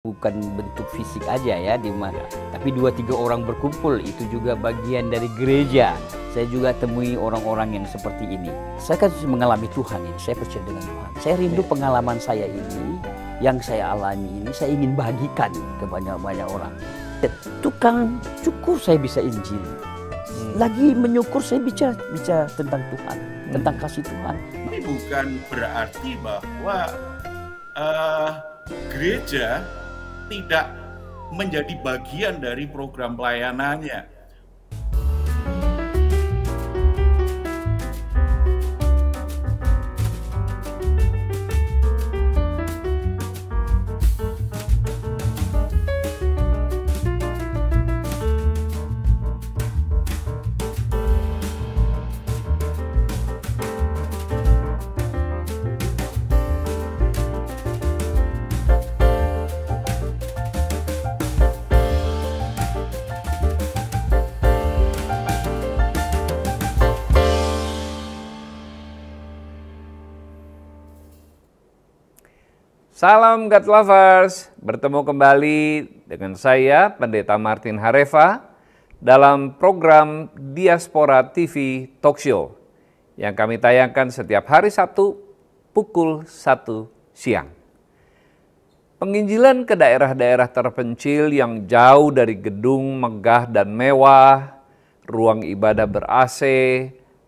bukan bentuk fisik aja ya, tapi 2-3 orang berkumpul itu juga bagian dari gereja. Saya juga temui orang-orang yang seperti ini. Saya kan mengalami Tuhan ini, saya percaya dengan Tuhan. Saya rindu pengalaman saya ini, yang saya alami ini, saya ingin bagikan ke banyak-banyak orang. Tukang cukur saya bisa Injil. Lagi menyukur saya bicara tentang Tuhan, tentang kasih Tuhan. Ini bukan berarti bahwa gereja tidak menjadi bagian dari program pelayanannya. Salam God Lovers, bertemu kembali dengan saya Pendeta Martin Hareva dalam program Diaspora TV Talk Show yang kami tayangkan setiap hari Sabtu pukul 1 siang. Penginjilan ke daerah-daerah terpencil yang jauh dari gedung megah dan mewah, ruang ibadah ber-AC,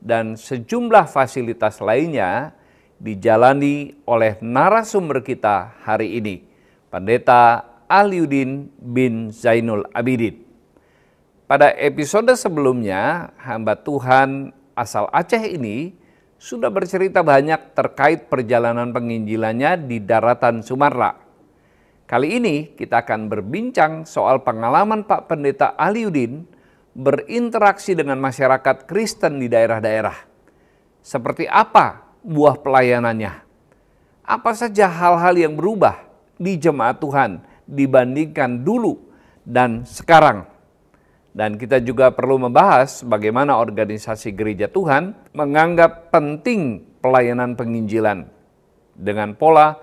dan sejumlah fasilitas lainnya dijalani oleh narasumber kita hari ini, Pendeta Aliuddin bin Zainul Abidin. Pada episode sebelumnya, hamba Tuhan asal Aceh ini sudah bercerita banyak terkait perjalanan penginjilannya di daratan Sumatera. Kali ini kita akan berbincang soal pengalaman Pak Pendeta Aliuddin berinteraksi dengan masyarakat Kristen di daerah-daerah. Seperti apa buah pelayanannya? Apa saja hal-hal yang berubah di jemaat Tuhan dibandingkan dulu dan sekarang? Dan kita juga perlu membahas bagaimana organisasi gereja Tuhan menganggap penting pelayanan penginjilan dengan pola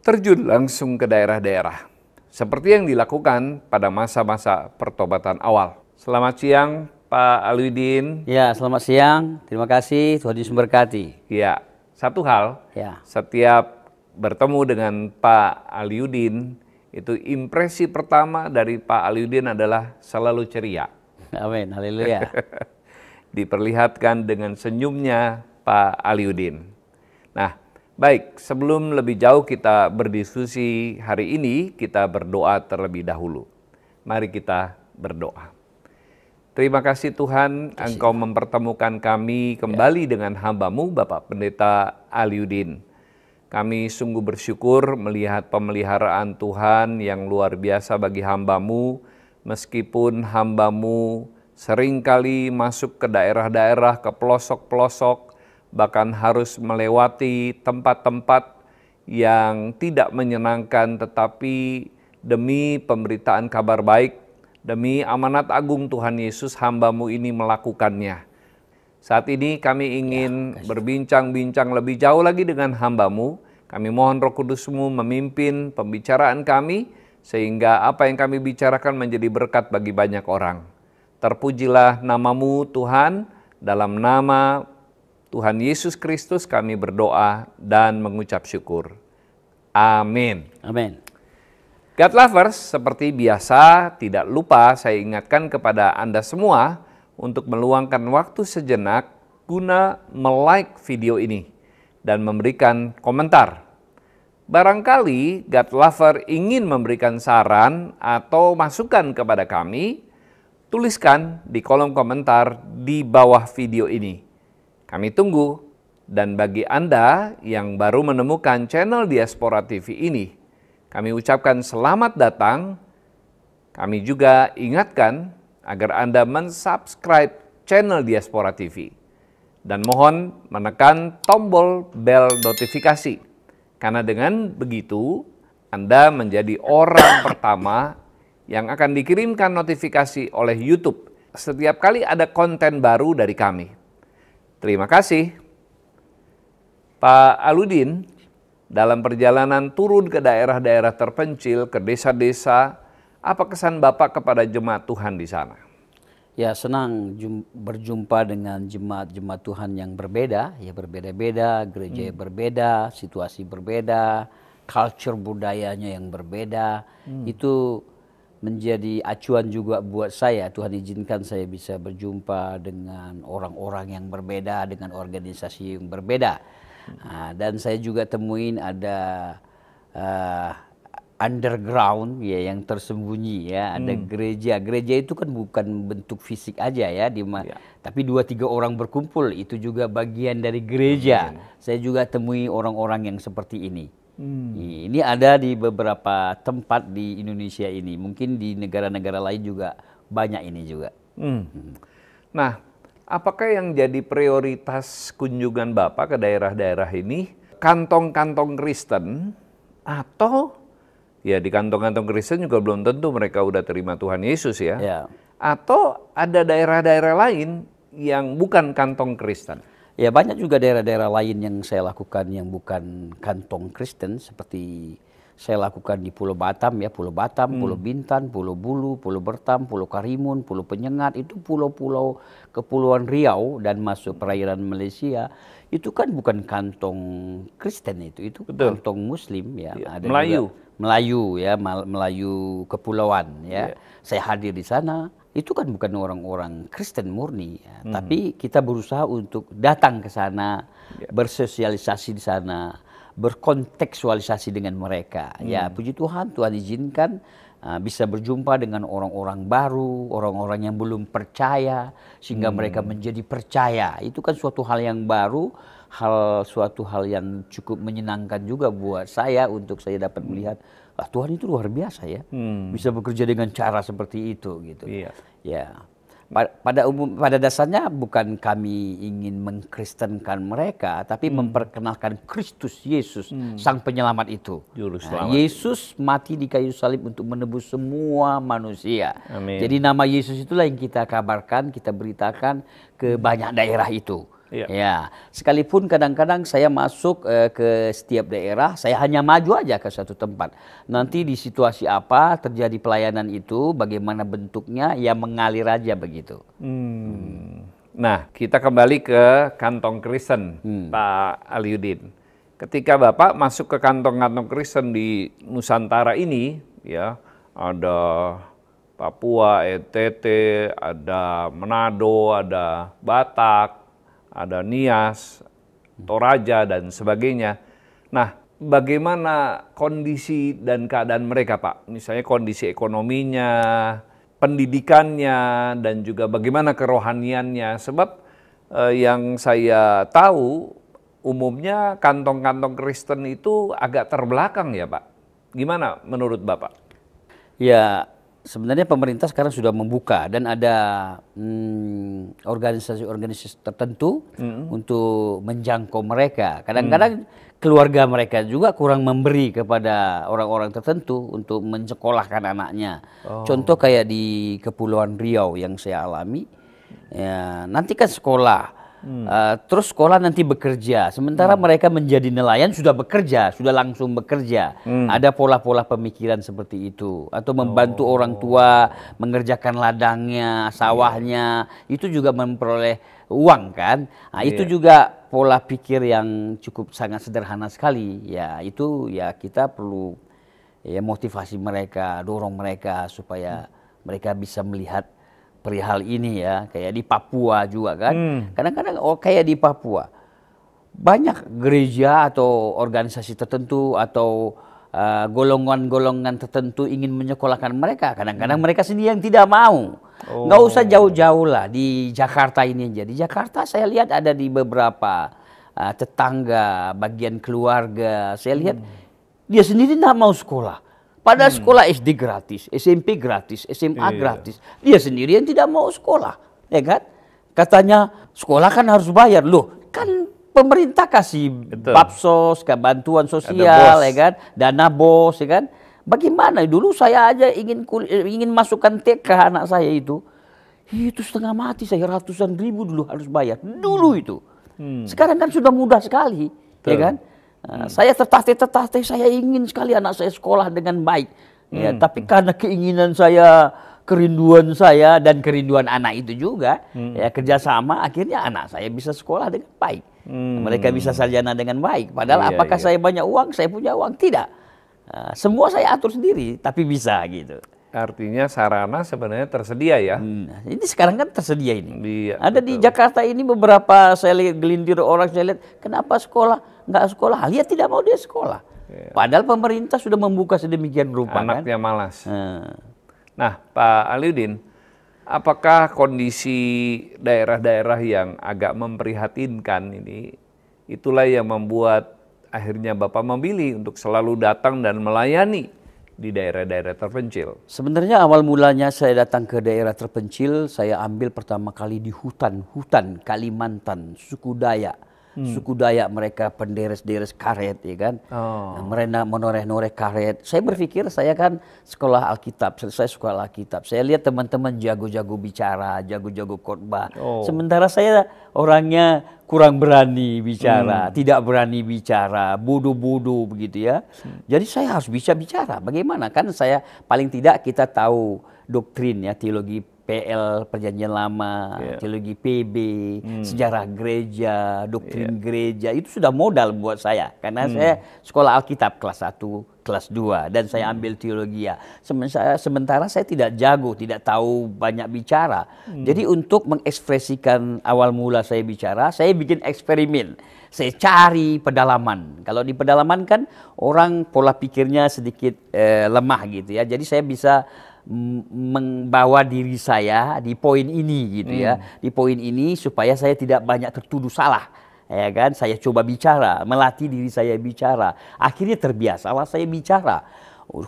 terjun langsung ke daerah-daerah, seperti yang dilakukan pada masa-masa pertobatan awal. Selamat siang, Pak Aliuddin. Ya, selamat siang. Terima kasih, Tuhan Yesus memberkati. Ya, satu hal, setiap bertemu dengan Pak Aliuddin, itu impresi pertama dari Pak Aliuddin adalah selalu ceria. Amin, haleluya. Diperlihatkan dengan senyumnya Pak Aliuddin. Nah, baik, sebelum lebih jauh kita berdiskusi hari ini, kita berdoa terlebih dahulu. Mari kita berdoa. Terima kasih Tuhan, Engkau mempertemukan kami kembali dengan hamba-Mu, Bapak Pendeta Aliuddin. Kami sungguh bersyukur melihat pemeliharaan Tuhan yang luar biasa bagi hamba-Mu, meskipun hamba-Mu seringkali masuk ke daerah-daerah, ke pelosok-pelosok, bahkan harus melewati tempat-tempat yang tidak menyenangkan, tetapi demi pemberitaan kabar baik, demi amanat agung Tuhan Yesus, hamba-Mu ini melakukannya. Saat ini kami ingin berbincang-bincang lebih jauh lagi dengan hamba-Mu. Kami mohon Roh Kudus-Mu memimpin pembicaraan kami, sehingga apa yang kami bicarakan menjadi berkat bagi banyak orang. Terpujilah nama-Mu Tuhan, dalam nama Tuhan Yesus Kristus kami berdoa dan mengucap syukur. Amin. Amin. God Lovers, seperti biasa, tidak lupa saya ingatkan kepada Anda semua untuk meluangkan waktu sejenak guna like video ini dan memberikan komentar. Barangkali God Lover ingin memberikan saran atau masukan kepada kami, tuliskan di kolom komentar di bawah video ini. Kami tunggu, dan bagi Anda yang baru menemukan channel Diaspora TV ini, kami ucapkan selamat datang. Kami juga ingatkan agar Anda mensubscribe channel Diaspora TV. Dan mohon menekan tombol bel notifikasi. Karena dengan begitu, Anda menjadi orang pertama yang akan dikirimkan notifikasi oleh YouTube setiap kali ada konten baru dari kami. Terima kasih. Pak Aliuddin, dalam perjalanan turun ke daerah-daerah terpencil, ke desa-desa, apa kesan Bapak kepada jemaat Tuhan di sana? Ya, senang berjumpa dengan jemaat-jemaat Tuhan yang berbeda, ya berbeda-beda, gereja yang berbeda, situasi berbeda, culture budayanya yang berbeda. Itu menjadi acuan juga buat saya. Tuhan izinkan saya bisa berjumpa dengan orang-orang yang berbeda, dengan organisasi yang berbeda. Dan saya juga temuin ada underground ya yang tersembunyi ya, ada gereja. Gereja itu kan bukan bentuk fisik aja ya, tapi 2-3 orang berkumpul itu juga bagian dari gereja. Saya juga temui orang-orang yang seperti ini. Ini ada di beberapa tempat di Indonesia ini, mungkin di negara-negara lain juga banyak ini juga. Nah, apakah yang jadi prioritas kunjungan Bapak ke daerah-daerah ini? Kantong-kantong Kristen atau ya di kantong-kantong Kristen juga belum tentu mereka udah terima Tuhan Yesus ya. Atau ada daerah-daerah lain yang bukan kantong Kristen? Ya, banyak juga daerah-daerah lain yang saya lakukan yang bukan kantong Kristen, seperti saya lakukan di Pulau Batam ya, Pulau Batam, Pulau Bintan, Pulau Bulu, Pulau Bertam, Pulau Karimun, Pulau Penyengat, itu pulau-pulau Kepulauan Riau dan masuk perairan Malaysia. Itu kan bukan kantong Kristen, itu kantong Muslim ya. Ada Melayu. Juga Melayu ya, Melayu kepulauan ya. Saya hadir di sana. Itu kan bukan orang-orang Kristen murni ya. Tapi kita berusaha untuk datang ke sana, bersosialisasi di sana, berkontekstualisasi dengan mereka. Ya, puji Tuhan, Tuhan izinkan bisa berjumpa dengan orang-orang baru, orang-orang yang belum percaya, sehingga mereka menjadi percaya. Itu kan suatu hal yang baru, suatu hal yang cukup menyenangkan juga buat saya untuk saya dapat melihat Tuhan itu luar biasa ya, bisa bekerja dengan cara seperti itu gitu. Ya, pada dasarnya bukan kami ingin mengkristenkan mereka, tapi memperkenalkan Kristus Yesus, Sang Penyelamat itu. Yesus mati di kayu salib untuk menebus semua manusia. Jadi nama Yesus itulah yang kita kabarkan, kita beritakan ke banyak daerah itu. Ya, sekalipun kadang-kadang saya masuk ke setiap daerah, saya hanya maju aja ke satu tempat. Nanti di situasi apa terjadi pelayanan itu, bagaimana bentuknya, ya mengalir aja begitu. Nah, kita kembali ke kantong Kristen, Pak Aliudin. Ketika Bapak masuk ke kantong-kantong Kristen di Nusantara ini, ya ada Papua, NTT, ada Manado, ada Batak, ada Nias, Toraja, dan sebagainya. Nah, bagaimana kondisi dan keadaan mereka, Pak? Misalnya kondisi ekonominya, pendidikannya, dan juga bagaimana kerohaniannya. Sebab yang saya tahu, umumnya kantong-kantong Kristen itu agak terbelakang ya, Pak. Gimana menurut Bapak? Ya, sebenarnya pemerintah sekarang sudah membuka dan ada organisasi-organisasi tertentu untuk menjangkau mereka. Kadang-kadang keluarga mereka juga kurang memberi kepada orang-orang tertentu untuk mensekolahkan anaknya. Contoh kayak di Kepulauan Riau yang saya alami, ya, nanti kan sekolah. Terus sekolah nanti bekerja, sementara mereka menjadi nelayan sudah bekerja, sudah langsung bekerja. Ada pola-pola pemikiran seperti itu, atau membantu orang tua mengerjakan ladangnya, sawahnya, itu juga memperoleh uang kan. Itu juga pola pikir yang cukup sangat sederhana sekali. Ya, itu ya kita perlu ya motivasi mereka, dorong mereka supaya mereka bisa melihat perihal ini ya, kayak di Papua juga kan. Kadang-kadang kayak di Papua banyak gereja atau organisasi tertentu atau golongan-golongan tertentu ingin menyekolahkan mereka. Kadang-kadang mereka sendiri yang tidak mau. Nggak usah jauh-jauh lah, di Jakarta ini aja. Di Jakarta saya lihat ada di beberapa tetangga, bagian keluarga, saya lihat dia sendiri tidak mau sekolah. Padahal sekolah SD gratis, SMP gratis, SMA gratis. Dia sendiri yang tidak mau sekolah, ya kan? Katanya sekolah kan harus bayar. Loh, kan pemerintah kasih Babsos, bantuan sosial, ya kan? Dana BOS, ya kan? Bagaimana? Dulu saya aja ingin masukkan TK anak saya itu setengah mati, saya ratusan ribu dulu harus bayar. Dulu itu. Sekarang kan sudah mudah sekali, ya kan? Saya tertatih, saya ingin sekali anak saya sekolah dengan baik. Ya, tapi karena keinginan saya, kerinduan saya dan kerinduan anak itu juga, ya kerjasama, akhirnya anak saya bisa sekolah dengan baik. Mereka bisa sarjana dengan baik. Padahal apakah saya banyak uang, saya punya uang? Tidak. Semua saya atur sendiri, tapi bisa gitu. Artinya sarana sebenarnya tersedia ya. Ini sekarang kan tersedia ini. Iya, ada betul. Di Jakarta ini beberapa saya lihat gelintir orang, saya lihat kenapa nggak sekolah? Lihat tidak mau dia sekolah. Padahal pemerintah sudah membuka sedemikian rupa. Anaknya kan malas. Nah, Pak Aliudin, apakah kondisi daerah-daerah yang agak memprihatinkan ini, itulah yang membuat akhirnya Bapak memilih untuk selalu datang dan melayani di daerah-daerah terpencil? Sebenarnya awal mulanya saya datang ke daerah terpencil, saya ambil pertama kali di hutan Kalimantan, suku Dayak. Suku Dayak mereka penderes-deres karet, ya kan. Mereka menoreh-noreh karet. Saya berpikir saya kan sekolah Alkitab, selesai sekolah Alkitab. Saya lihat teman-teman jago-jago bicara, jago-jago khotbah. Sementara saya orangnya kurang berani bicara, tidak berani bicara, bodoh-bodoh begitu ya. Jadi saya harus bisa bicara. Bagaimana? Kan saya paling tidak kita tahu doktrin ya, teologi PL, Perjanjian Lama, teologi PB, sejarah gereja, doktrin gereja, itu sudah modal buat saya. Karena saya sekolah Alkitab kelas 1, kelas 2, dan saya ambil teologi ya. Sementara saya tidak jago, tidak tahu banyak bicara. Jadi untuk mengekspresikan awal mula saya bicara, saya bikin eksperimen. Saya cari pedalaman. Kalau di pedalaman kan orang pola pikirnya sedikit lemah gitu ya. Jadi saya bisa membawa diri saya di poin ini gitu ya, di poin ini supaya saya tidak banyak tertuduh salah, ya kan. Saya coba bicara, melatih diri saya bicara, akhirnya terbiasalah saya bicara.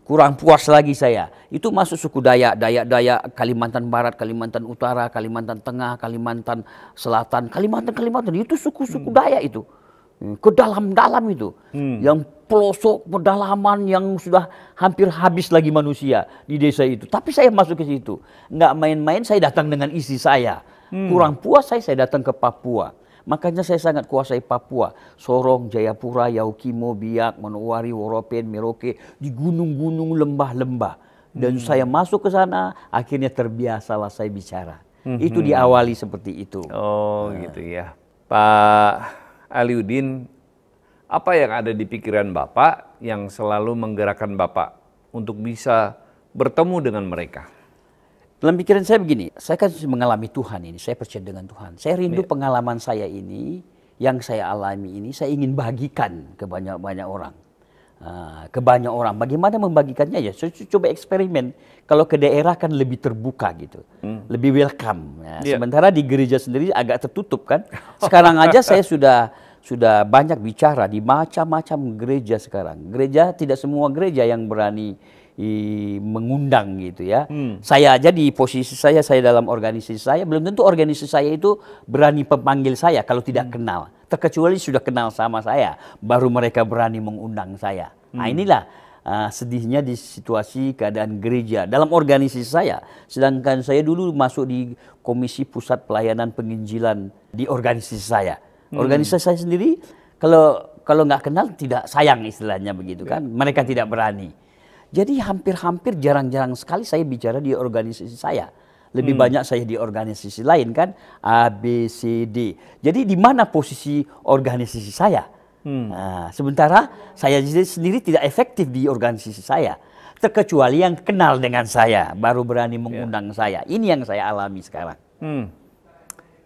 Kurang puas lagi saya, itu masuk suku Dayak Kalimantan Barat, Kalimantan Utara, Kalimantan Tengah, Kalimantan Selatan, Kalimantan itu suku-suku Dayak itu. Ke dalam-dalam itu, yang pelosok pedalaman yang sudah hampir habis lagi manusia di desa itu. Tapi saya masuk ke situ, nggak main-main. Saya datang dengan istri saya. Kurang puas saya datang ke Papua. Makanya saya sangat kuasai Papua, Sorong, Jayapura, Yaukimo, Biak, Manowari, Woropen, Merauke, di gunung-gunung, lembah-lembah. Dan saya masuk ke sana, akhirnya terbiasalah saya bicara. Itu diawali seperti itu. Gitu ya, Pak Aliudin, apa yang ada di pikiran Bapak yang selalu menggerakkan Bapak untuk bisa bertemu dengan mereka? Dalam pikiran saya begini, saya kan mengalami Tuhan ini, saya percaya dengan Tuhan. Saya rindu pengalaman saya ini, yang saya alami ini, saya ingin bagikan ke banyak-banyak orang. Ke banyak orang. Bagaimana membagikannya ya? Saya coba eksperimen. Kalau ke daerah kan lebih terbuka gitu, lebih welcome. Sementara di gereja sendiri agak tertutup kan. Sekarang aja saya sudah banyak bicara di macam-macam gereja sekarang. Gereja tidak semua gereja yang berani mengundang gitu ya. Saya aja di posisi saya dalam organisasi saya, belum tentu organisasi saya itu berani memanggil saya kalau tidak kenal. Terkecuali sudah kenal sama saya, baru mereka berani mengundang saya. Nah inilah sedihnya di situasi keadaan gereja dalam organisasi saya. Sedangkan saya dulu masuk di Komisi Pusat Pelayanan Penginjilan di organisasi saya. Organisasi saya sendiri kalau nggak kenal tidak sayang istilahnya begitu kan. Mereka tidak berani. Jadi hampir-hampir jarang-jarang sekali saya bicara di organisasi saya. Lebih banyak saya di organisasi lain kan, A, B, C, D. Jadi di mana posisi organisasi saya? Sementara saya sendiri tidak efektif di organisasi saya. Terkecuali yang kenal dengan saya, baru berani mengundang saya. Ini yang saya alami sekarang.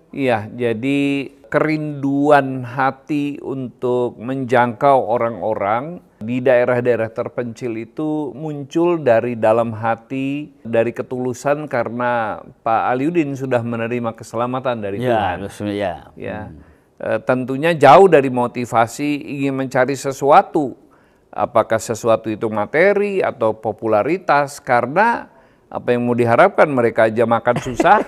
Iya, jadi kerinduan hati untuk menjangkau orang-orang di daerah-daerah terpencil itu muncul dari dalam hati, dari ketulusan karena Pak Aliudin sudah menerima keselamatan dari Tuhan. Tentunya jauh dari motivasi ingin mencari sesuatu, apakah sesuatu itu materi atau popularitas, karena apa yang mau diharapkan, mereka aja makan susah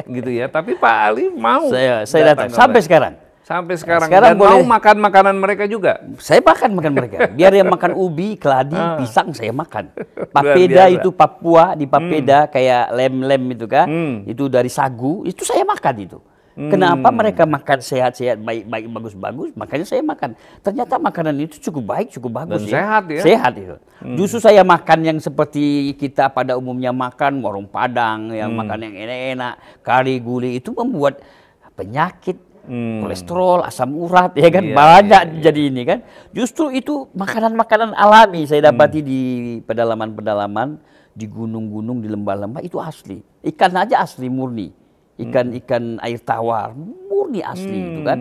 gitu ya. Tapi Pak Ali mau. Saya datang sampai sekarang. Sampai sekarang dan boleh, mau makan makanan mereka juga. Saya makan mereka. Biar yang makan ubi, keladi, pisang saya makan. Papeda itu Papua, di Papeda kayak lem-lem itu kan. Itu dari sagu, itu saya makan itu. Kenapa mereka makan sehat-sehat, baik-baik, bagus-bagus, makanya saya makan. Ternyata makanan itu cukup baik, cukup bagus. Dan sehat ya? Sehat itu. Justru saya makan yang seperti kita pada umumnya makan, warung Padang, yang makan yang enak-enak, kari, gulai, itu membuat penyakit, kolesterol, asam urat, ya kan, banyak jadi ini kan. Justru itu makanan-makanan alami saya dapati di pedalaman-pedalaman, di gunung-gunung, di lembah-lembah, itu asli. Ikan aja asli murni. Ikan air tawar murni asli itu kan.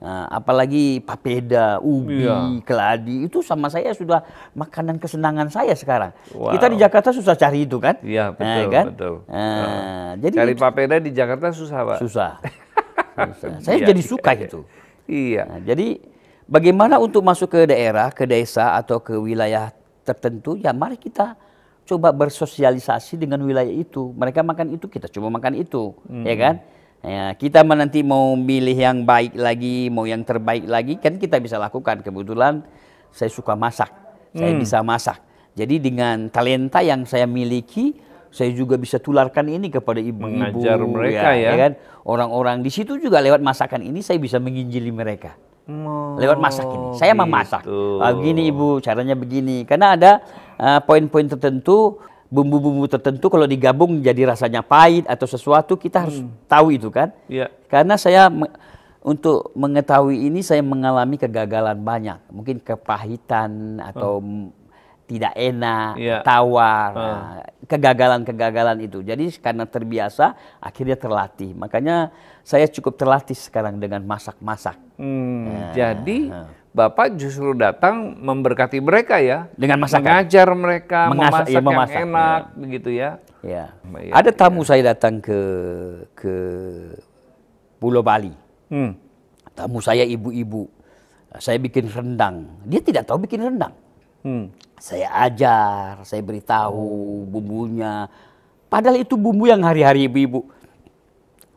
Nah, apalagi papeda, ubi, keladi, itu sama saya sudah makanan kesenangan saya sekarang. Kita di Jakarta susah cari itu kan. Iya, betul, nah, kan? betul. Jadi cari papeda di Jakarta susah, Pak. Susah. Saya jadi suka itu. Iya. Nah, jadi bagaimana untuk masuk ke daerah, ke desa atau ke wilayah tertentu, ya mari kita coba bersosialisasi dengan wilayah itu. Mereka makan itu, kita coba makan itu, ya kan? Ya, kita nanti mau milih yang baik lagi, mau yang terbaik lagi, kan kita bisa lakukan. Kebetulan saya suka masak, saya bisa masak. Jadi dengan talenta yang saya miliki, saya juga bisa tularkan ini kepada ibu-ibu, mengajar mereka ya kan? Orang-orang di situ juga lewat masakan ini saya bisa menginjili mereka. Lewat masak ini, saya memasak. Begini ibu, caranya begini. Karena ada poin-poin tertentu, bumbu-bumbu tertentu kalau digabung jadi rasanya pahit atau sesuatu, kita harus tahu itu kan. Karena saya untuk mengetahui ini saya mengalami kegagalan banyak. Mungkin kepahitan atau tidak enak, tawar, kegagalan-kegagalan itu. Jadi karena terbiasa, akhirnya terlatih. Makanya saya cukup terlatih sekarang dengan masak-masak. Jadi Bapak justru datang memberkati mereka ya, dengan masakan, mengajar mereka memasak yang enak, begitu ya. Ya. Ada tamu saya datang ke Pulau Bali. Tamu saya ibu-ibu. Saya bikin rendang. Dia tidak tahu bikin rendang. Saya ajar, saya beritahu bumbunya. Padahal itu bumbu yang hari-hari ibu-ibu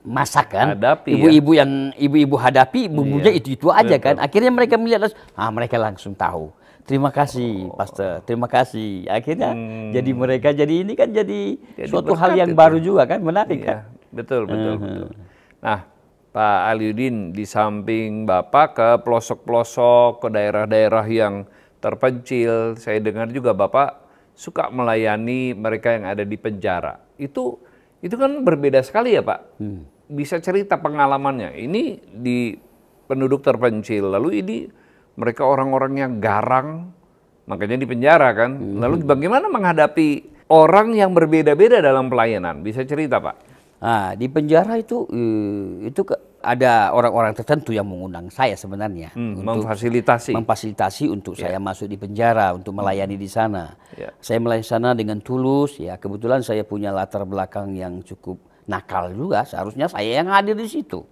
masak kan. Ibu-ibu yang ibu-ibu hadapi bumbunya itu aja kan. Akhirnya mereka melihat, mereka langsung tahu. Terima kasih, Pastor. Terima kasih. Akhirnya jadi mereka jadi ini kan jadi suatu hal yang baru juga kan, menarik kan. Betul. Nah, Pak Aliudin, di samping Bapak ke pelosok-pelosok, ke daerah-daerah yang terpencil, saya dengar juga Bapak suka melayani mereka yang ada di penjara. Itu kan berbeda sekali ya Pak. Bisa cerita pengalamannya. Ini di penduduk terpencil, lalu ini mereka orang-orangnya garang, makanya di penjara kan. Lalu bagaimana menghadapi orang yang berbeda-beda dalam pelayanan? Bisa cerita Pak? Di penjara itu ada orang-orang tertentu yang mengundang saya sebenarnya untuk memfasilitasi untuk saya masuk di penjara untuk melayani di sana. Saya melayani di sana dengan tulus. Ya kebetulan saya punya latar belakang yang cukup nakal juga. Seharusnya saya yang hadir di situ.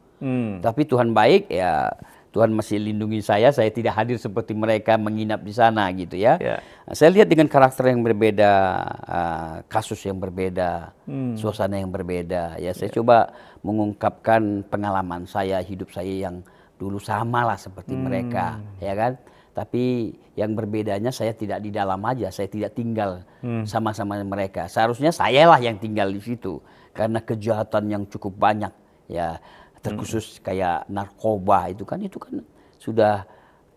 Tapi Tuhan baik ya. Tuhan masih lindungi saya tidak hadir seperti mereka menginap di sana gitu ya. Saya lihat dengan karakter yang berbeda, kasus yang berbeda, suasana yang berbeda. Ya saya coba mengungkapkan pengalaman saya, hidup saya yang dulu samalah seperti mereka, ya kan. Tapi yang berbedanya saya tidak di dalam aja, saya tidak tinggal sama-sama mereka. Seharusnya sayalah yang tinggal di situ karena kejahatan yang cukup banyak ya. Terkhusus kayak narkoba itu kan sudah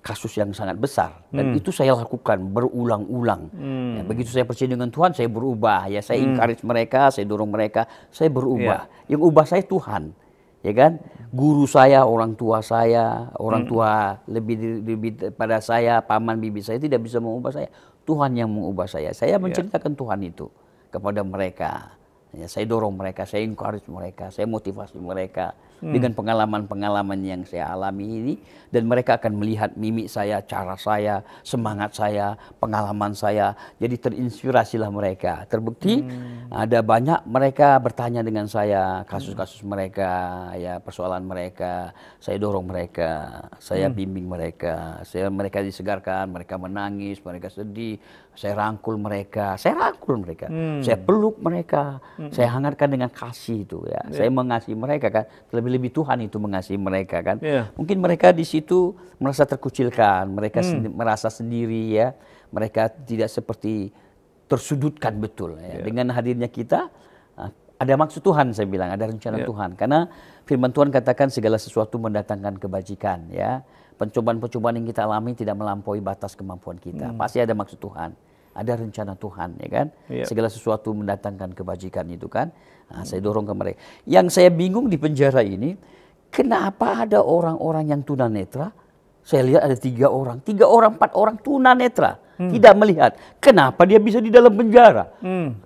kasus yang sangat besar dan itu saya lakukan berulang-ulang. Ya, begitu saya percaya dengan Tuhan saya berubah ya, saya encourage mereka, saya dorong mereka, saya berubah. Yang ubah saya Tuhan, ya kan? Guru saya, orang tua saya, orang tua lebih daripada saya, paman bibi saya tidak bisa mengubah saya. Tuhan yang mengubah saya. Saya menceritakan Tuhan itu kepada mereka. Ya, saya dorong mereka, saya encourage mereka, saya motivasi mereka dengan pengalaman-pengalaman yang saya alami ini, dan mereka akan melihat mimik saya, cara saya, semangat saya, pengalaman saya. Jadi terinspirasilah mereka. Terbukti ada banyak mereka bertanya dengan saya kasus-kasus mereka, ya persoalan mereka. Saya dorong mereka, saya bimbing mereka, mereka disegarkan, mereka menangis, mereka sedih. Saya rangkul mereka, saya peluk mereka, saya hangatkan dengan kasih itu ya. Saya mengasihi mereka kan, lebih-lebih Tuhan itu mengasihi mereka kan. Mungkin mereka di situ merasa terkucilkan, mereka merasa sendiri ya, mereka tidak seperti tersudutkan betul ya. Dengan hadirnya kita, ada maksud Tuhan, saya bilang, ada rencana Tuhan. Karena firman Tuhan katakan segala sesuatu mendatangkan kebajikan, ya. Pencobaan-pencobaan yang kita alami tidak melampaui batas kemampuan kita. Pasti ada maksud Tuhan, ada rencana Tuhan, ya kan? Segala sesuatu mendatangkan kebajikan itu kan. Nah, saya dorong ke mereka. Yang saya bingung di penjara ini, kenapa ada orang-orang yang tunanetra? Saya lihat ada 3 orang, 4 orang tunanetra. Tidak melihat. Kenapa dia bisa di dalam penjara?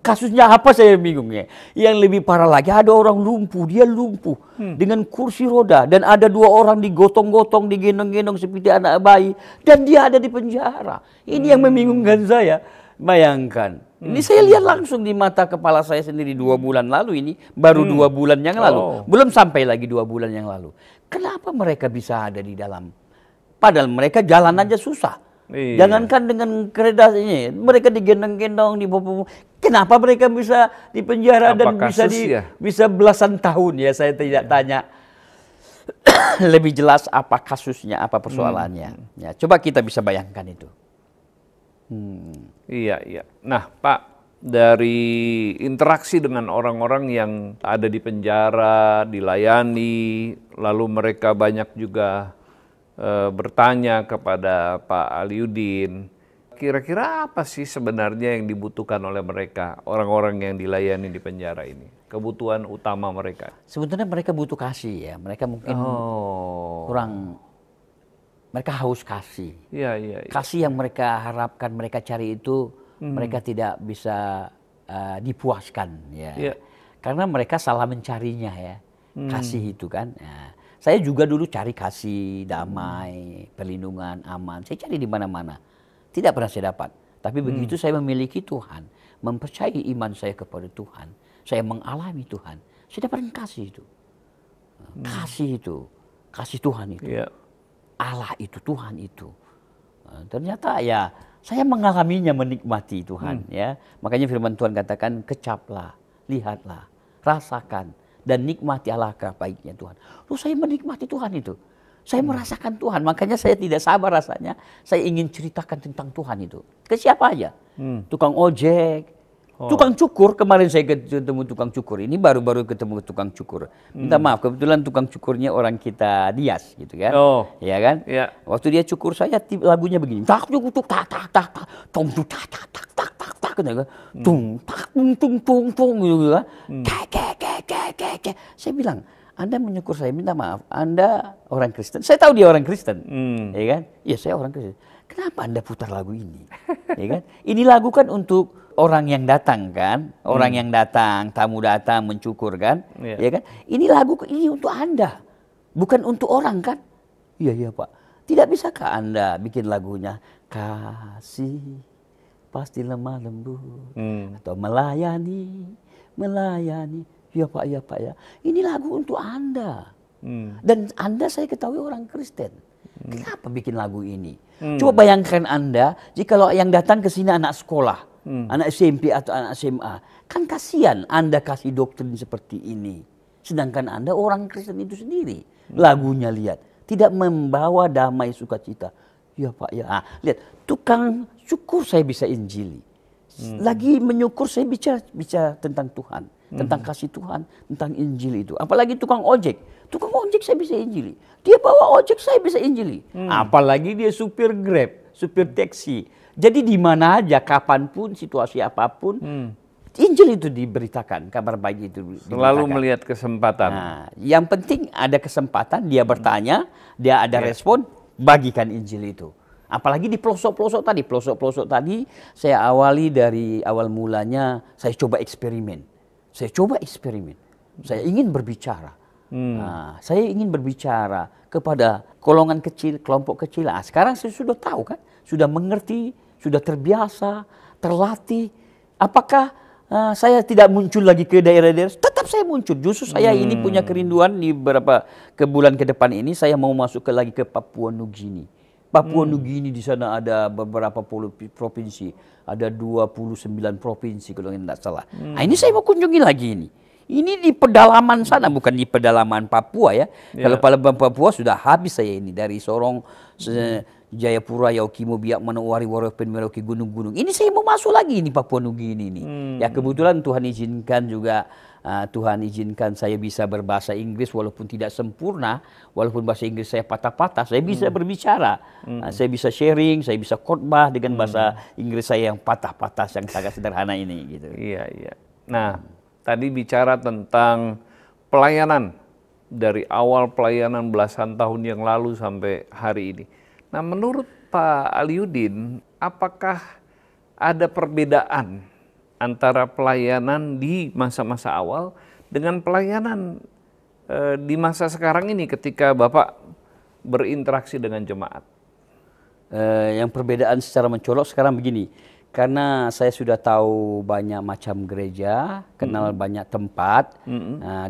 Kasusnya apa, saya bingungnya. Yang lebih parah lagi, ada orang lumpuh. Dia lumpuh dengan kursi roda. Dan ada 2 orang digotong-gotong, digendong-gendong seperti anak bayi. Dan dia ada di penjara. Ini yang membingungkan saya. Bayangkan. Ini saya lihat langsung di mata kepala saya sendiri 2 bulan lalu ini. Baru 2 bulan yang lalu. Belum sampai lagi 2 bulan yang lalu. Kenapa mereka bisa ada di dalam? Padahal mereka jalan aja susah. Jangankan dengan kereta ini, mereka digendong-gendong, dibawa. Kenapa mereka bisa di penjara dan bisa belasan tahun, ya? Saya tidak tanya lebih jelas apa kasusnya, apa persoalannya. Ya, coba kita bisa bayangkan itu. Iya. Nah, Pak, dari interaksi dengan orang-orang yang ada di penjara, dilayani, lalu mereka banyak juga bertanya kepada Pak Aliudin, kira-kira apa sih sebenarnya yang dibutuhkan oleh mereka, orang-orang yang dilayani di penjara ini? Kebutuhan utama mereka? Sebetulnya mereka butuh kasih, ya. Mereka mungkin kurang, mereka haus kasih. Iya. Kasih yang mereka harapkan, mereka cari itu, mereka tidak bisa dipuaskan, ya. Karena mereka salah mencarinya, ya. Kasih itu kan. Nah, saya juga dulu cari kasih, damai, perlindungan, aman. Saya cari di mana-mana. Tidak pernah saya dapat. Tapi begitu saya memiliki Tuhan, mempercayai iman saya kepada Tuhan, saya mengalami Tuhan, saya dapatkan kasih itu. Kasih itu, kasih Tuhan itu. Allah itu, Tuhan itu. Ternyata ya, saya mengalaminya, menikmati Tuhan. Ya, makanya firman Tuhan katakan, kecaplah, lihatlah, rasakan, dan nikmati alangkah baiknya Tuhan. Loh, saya menikmati Tuhan itu. Saya merasakan Tuhan. Makanya saya tidak sabar rasanya. Saya ingin ceritakan tentang Tuhan itu. Ke siapa aja. Tukang ojek. Tukang cukur. Kemarin saya ketemu tukang cukur. Ini baru-baru ketemu tukang cukur. Minta maaf. Kebetulan tukang cukurnya orang kita Dias. Gitu kan. Iya kan. Waktu dia cukur saya, lagunya begini. Tak, tak, tak, tak, tak, tak, tung, tak, tak, tak, tak, tak, tak, tung, tak, tung, tung, tung, gitu kan. Saya bilang, Anda menyukur saya, minta maaf, Anda orang Kristen. Saya tahu dia orang Kristen, ya kan? Iya, saya orang Kristen. Kenapa Anda putar lagu ini? Ya kan? Ini lagu kan untuk orang yang datang kan, orang yang datang, tamu datang mencukur kan, ya kan? Ini lagu ini untuk Anda, bukan untuk orang kan? Iya Pak. Tidak bisakah Anda bikin lagunya kasih pasti lemah lembut atau melayani? Ya Pak, ya. Ini lagu untuk Anda. Dan Anda saya ketahui orang Kristen. Kenapa bikin lagu ini? Coba bayangkan Anda, jika yang datang ke sini anak sekolah, anak SMP atau anak SMA. Kan kasihan Anda kasih doktrin seperti ini. Sedangkan Anda orang Kristen itu sendiri. Lagunya lihat, tidak membawa damai sukacita. Ya Pak, ya. Lihat, tukang cukur saya bisa injili. Lagi menyukur saya bicara tentang Tuhan. Tentang kasih Tuhan, tentang Injil itu. Apalagi tukang ojek. Tukang ojek saya bisa injili. Dia bawa ojek saya bisa injili. Apalagi dia supir Grab, supir taksi. Jadi di mana aja, kapanpun, situasi apapun, Injil itu diberitakan, kabar baik itu diberitakan. Selalu melihat kesempatan. Nah, yang penting ada kesempatan, dia bertanya, dia ada respon, bagikan Injil itu. Apalagi di pelosok-pelosok tadi, saya awali dari awal mulanya, saya coba eksperimen. Saya ingin berbicara. Nah, saya ingin berbicara kepada golongan kecil, kelompok kecil. Nah, sekarang saya sudah tahu kan, sudah mengerti, sudah terbiasa, terlatih. Apakah saya tidak muncul lagi ke daerah-daerah? Tetap saya muncul. Justru saya ini punya kerinduan di beberapa bulan ke depan ini, saya mau masuk lagi ke Papua Nugini. Papua Nugini di sana ada beberapa provinsi, ada 29 provinsi kalau tidak salah. Nah, ini saya mau kunjungi lagi ini. Ini di pedalaman sana, bukan di pedalaman Papua ya. Kalau pedalaman Papua sudah habis saya ini dari Sorong Jayapura, Yaukimo, Biak, Manowari, Waropen, Merauke, gunung-gunung. Ini saya mau masuk lagi ini Papua Nugini ini. Ya kebetulan Tuhan izinkan juga, Tuhan izinkan saya bisa berbahasa Inggris walaupun tidak sempurna, walaupun bahasa Inggris saya patah-patah, saya bisa berbicara. Saya bisa sharing, saya bisa khotbah dengan bahasa Inggris saya yang patah-patah, yang sangat sederhana ini gitu. Iya, iya. Nah, tadi bicara tentang pelayanan dari awal pelayanan belasan tahun yang lalu sampai hari ini. Nah, menurut Pak Aliudin, apakah ada perbedaan antara pelayanan di masa-masa awal dengan pelayanan di masa sekarang ini ketika Bapak berinteraksi dengan jemaat? Yang perbedaan secara mencolok sekarang begini, karena saya sudah tahu banyak macam gereja, kenal banyak tempat,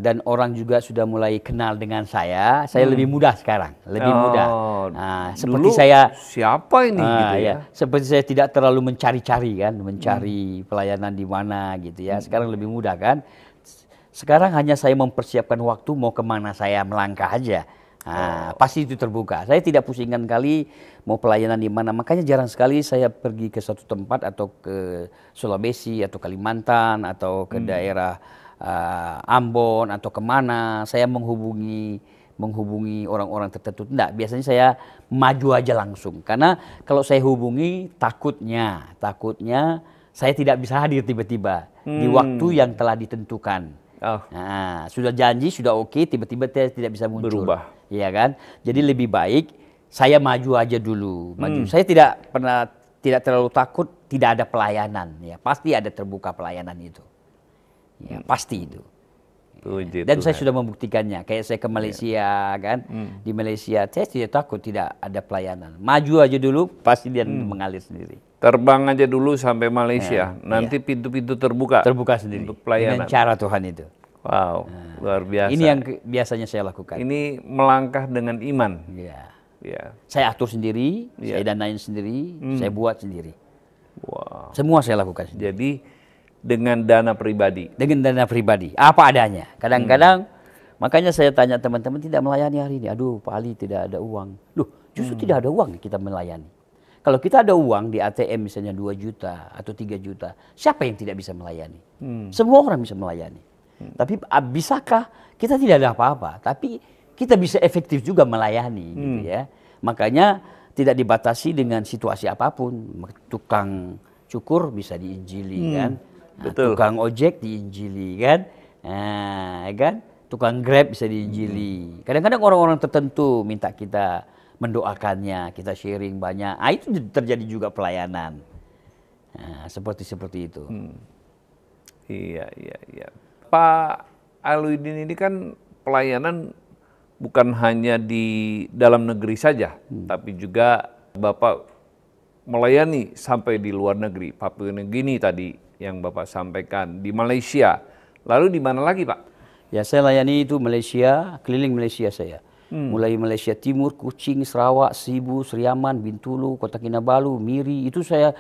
dan orang juga sudah mulai kenal dengan saya lebih mudah sekarang, lebih mudah. Seperti dulu saya, siapa ini gitu ya? seperti saya tidak terlalu mencari-cari kan, mencari pelayanan di mana gitu ya. Sekarang lebih mudah kan. Sekarang hanya saya mempersiapkan waktu mau kemana saya melangkah aja. Pasti itu terbuka. Saya tidak pusingkan kali mau pelayanan di mana. Makanya jarang sekali saya pergi ke satu tempat atau ke Sulawesi atau Kalimantan atau ke daerah Ambon atau kemana. Saya menghubungi orang-orang tertentu. Tidak, biasanya saya maju aja langsung. Karena kalau saya hubungi takutnya saya tidak bisa hadir tiba-tiba di waktu yang telah ditentukan. Sudah janji, sudah oke, tiba-tiba tidak bisa muncul. Berubah. Iya kan? Jadi lebih baik saya maju aja dulu. Saya tidak terlalu takut tidak ada pelayanan. Ya, pasti ada terbuka pelayanan itu. Ya, pasti itu. Dan saya sudah membuktikannya. Kayak saya ke Malaysia kan, di Malaysia saya tidak takut tidak ada pelayanan. Maju aja dulu, pasti dia mengalir sendiri. Terbang aja dulu sampai Malaysia, nanti pintu-pintu terbuka sendiri untuk pelayanan. Dengan cara Tuhan itu. Wow, luar biasa. Ini yang biasanya saya lakukan. Ini melangkah dengan iman. Ya. Saya atur sendiri, saya danain sendiri, saya buat sendiri. Wow. Semua saya lakukan sendiri. Jadi dengan dana pribadi. Dengan dana pribadi, apa adanya. Kadang-kadang makanya saya tanya teman-teman tidak melayani hari ini. Aduh, Pak Ali tidak ada uang. Loh, justru tidak ada uang kita melayani. Kalau kita ada uang di ATM misalnya 2 juta atau 3 juta, siapa yang tidak bisa melayani? Semua orang bisa melayani. Tapi bisakah kita tidak ada apa-apa, tapi kita bisa efektif juga melayani gitu ya. Makanya tidak dibatasi dengan situasi apapun. Tukang cukur bisa diinjili kan. Betul. Tukang ojek diinjili kan. Kan? Tukang Grab bisa diinjili. Kadang-kadang orang-orang tertentu minta kita mendoakannya, kita sharing banyak. Itu terjadi juga pelayanan. Seperti itu. Iya. Pak Aliudin ini kan pelayanan bukan hanya di dalam negeri saja, tapi juga Bapak melayani sampai di luar negeri. Papua Nugini tadi yang Bapak sampaikan, di Malaysia. Lalu di mana lagi, Pak? Ya, saya layani itu Malaysia, keliling Malaysia saya. Mulai Malaysia Timur, Kuching, Sarawak, Sibu, Seriaman, Bintulu, Kota Kinabalu, Miri, itu saya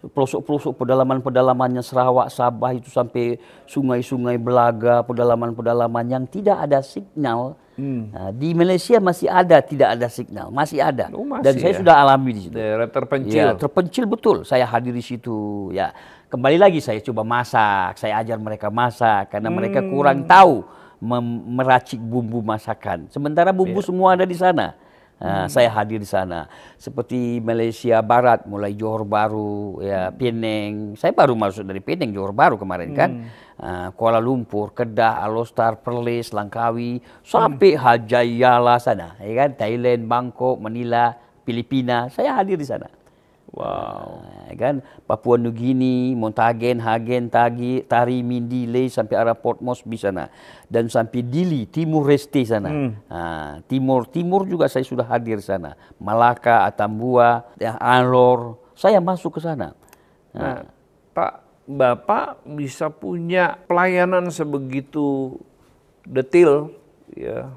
pelosok-pelosok pedalaman-pedalamannya Sarawak, Sabah itu sampai sungai-sungai Belaga, pedalaman-pedalaman yang tidak ada signal. Di Malaysia masih ada, tidak ada signal, masih ada. Dan saya sudah alami di situ. Daerah terpencil. Ya, terpencil betul. Saya hadir di situ. Ya, kembali lagi saya coba masak, saya ajar mereka masak karena mereka kurang tahu meracik bumbu masakan. Sementara bumbu semua ada di sana. Saya hadir di sana. Seperti Malaysia Barat, mulai Johor Bahru, ya Penang. Saya baru masuk dari Penang, Johor Bahru kemarin kan. Kuala Lumpur, Kedah, Alostar, Perlis, Langkawi, sampai Hajayala sana, ya kan? Thailand, Bangkok, Manila, Filipina. Saya hadir di sana. Wow. Kan Papua Nugini, Montagen, Hagen, Tari, Mindile sampai arah Port Moresby sana dan sampai Dili, Timur Leste sana. Timur juga saya sudah hadir sana. Malaka, Atambua, Alor, saya masuk ke sana. Nah, Pak, Bapak bisa punya pelayanan sebegitu detail ya.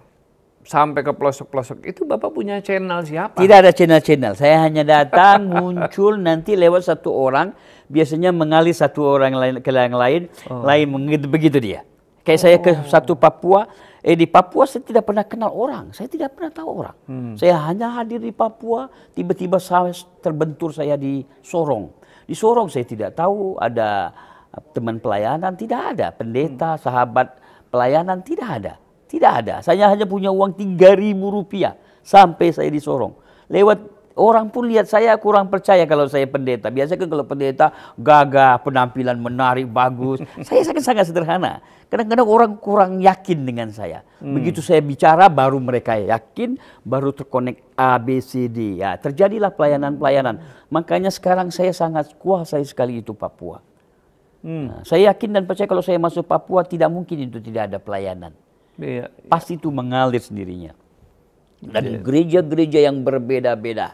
Sampai ke pelosok-pelosok itu Bapak punya channel siapa? Tidak ada channel-channel. Saya hanya datang, muncul, nanti lewat satu orang. Biasanya mengalir satu orang lain ke yang lain, lain begitu dia. Kayak saya ke satu Papua, di Papua saya tidak pernah kenal orang, saya tidak pernah tahu orang. Saya hanya hadir di Papua, tiba-tiba saya terbentur saya di Sorong. Di Sorong saya tidak tahu ada teman pelayanan, tidak ada. Pendeta, sahabat pelayanan, tidak ada. Tidak ada. Saya hanya punya uang 3.000 rupiah sampai saya di Sorong. Lewat orang pun lihat saya kurang percaya kalau saya pendeta. Biasanya kan kalau pendeta gagah, penampilan menarik, bagus. Saya sangat sederhana. Kadang-kadang orang kurang yakin dengan saya. Begitu saya bicara baru mereka yakin, baru terkonek A, B, C, D. Ya, terjadilah pelayanan-pelayanan. Makanya sekarang saya sangat kuasai sekali itu Papua. Nah, saya yakin dan percaya kalau saya masuk Papua tidak mungkin itu tidak ada pelayanan. Iya. Pasti itu mengalir sendirinya. Dan gereja-gereja yang berbeda-beda.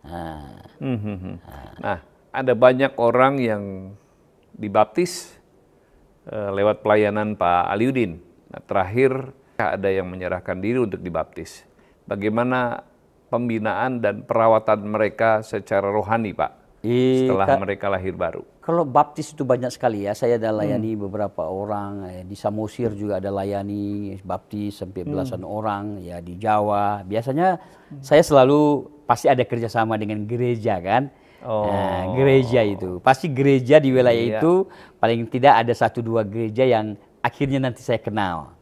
Nah, ada banyak orang yang dibaptis lewat pelayanan Pak Aliudin. Nah, terakhir ada yang menyerahkan diri untuk dibaptis. Bagaimana pembinaan dan perawatan mereka secara rohani, Pak, setelah mereka lahir baru? Kalau baptis itu banyak sekali ya. Saya ada layani beberapa orang. Di Samosir juga ada layani baptis sampai belasan orang. Ya di Jawa. Biasanya saya selalu pasti ada kerjasama dengan gereja kan. Nah, gereja itu. Pasti gereja di wilayah itu paling tidak ada 1-2 gereja yang akhirnya nanti saya kenal.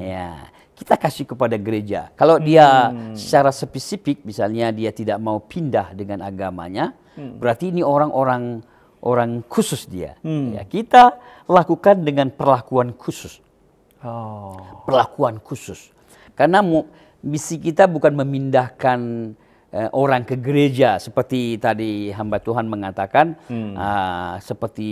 Ya, kita kasih kepada gereja. Kalau dia secara spesifik misalnya dia tidak mau pindah dengan agamanya, berarti ini orang khusus dia. Ya, kita lakukan dengan perlakuan khusus. Perlakuan khusus. Karena misi kita bukan memindahkan orang ke gereja seperti tadi hamba Tuhan mengatakan, seperti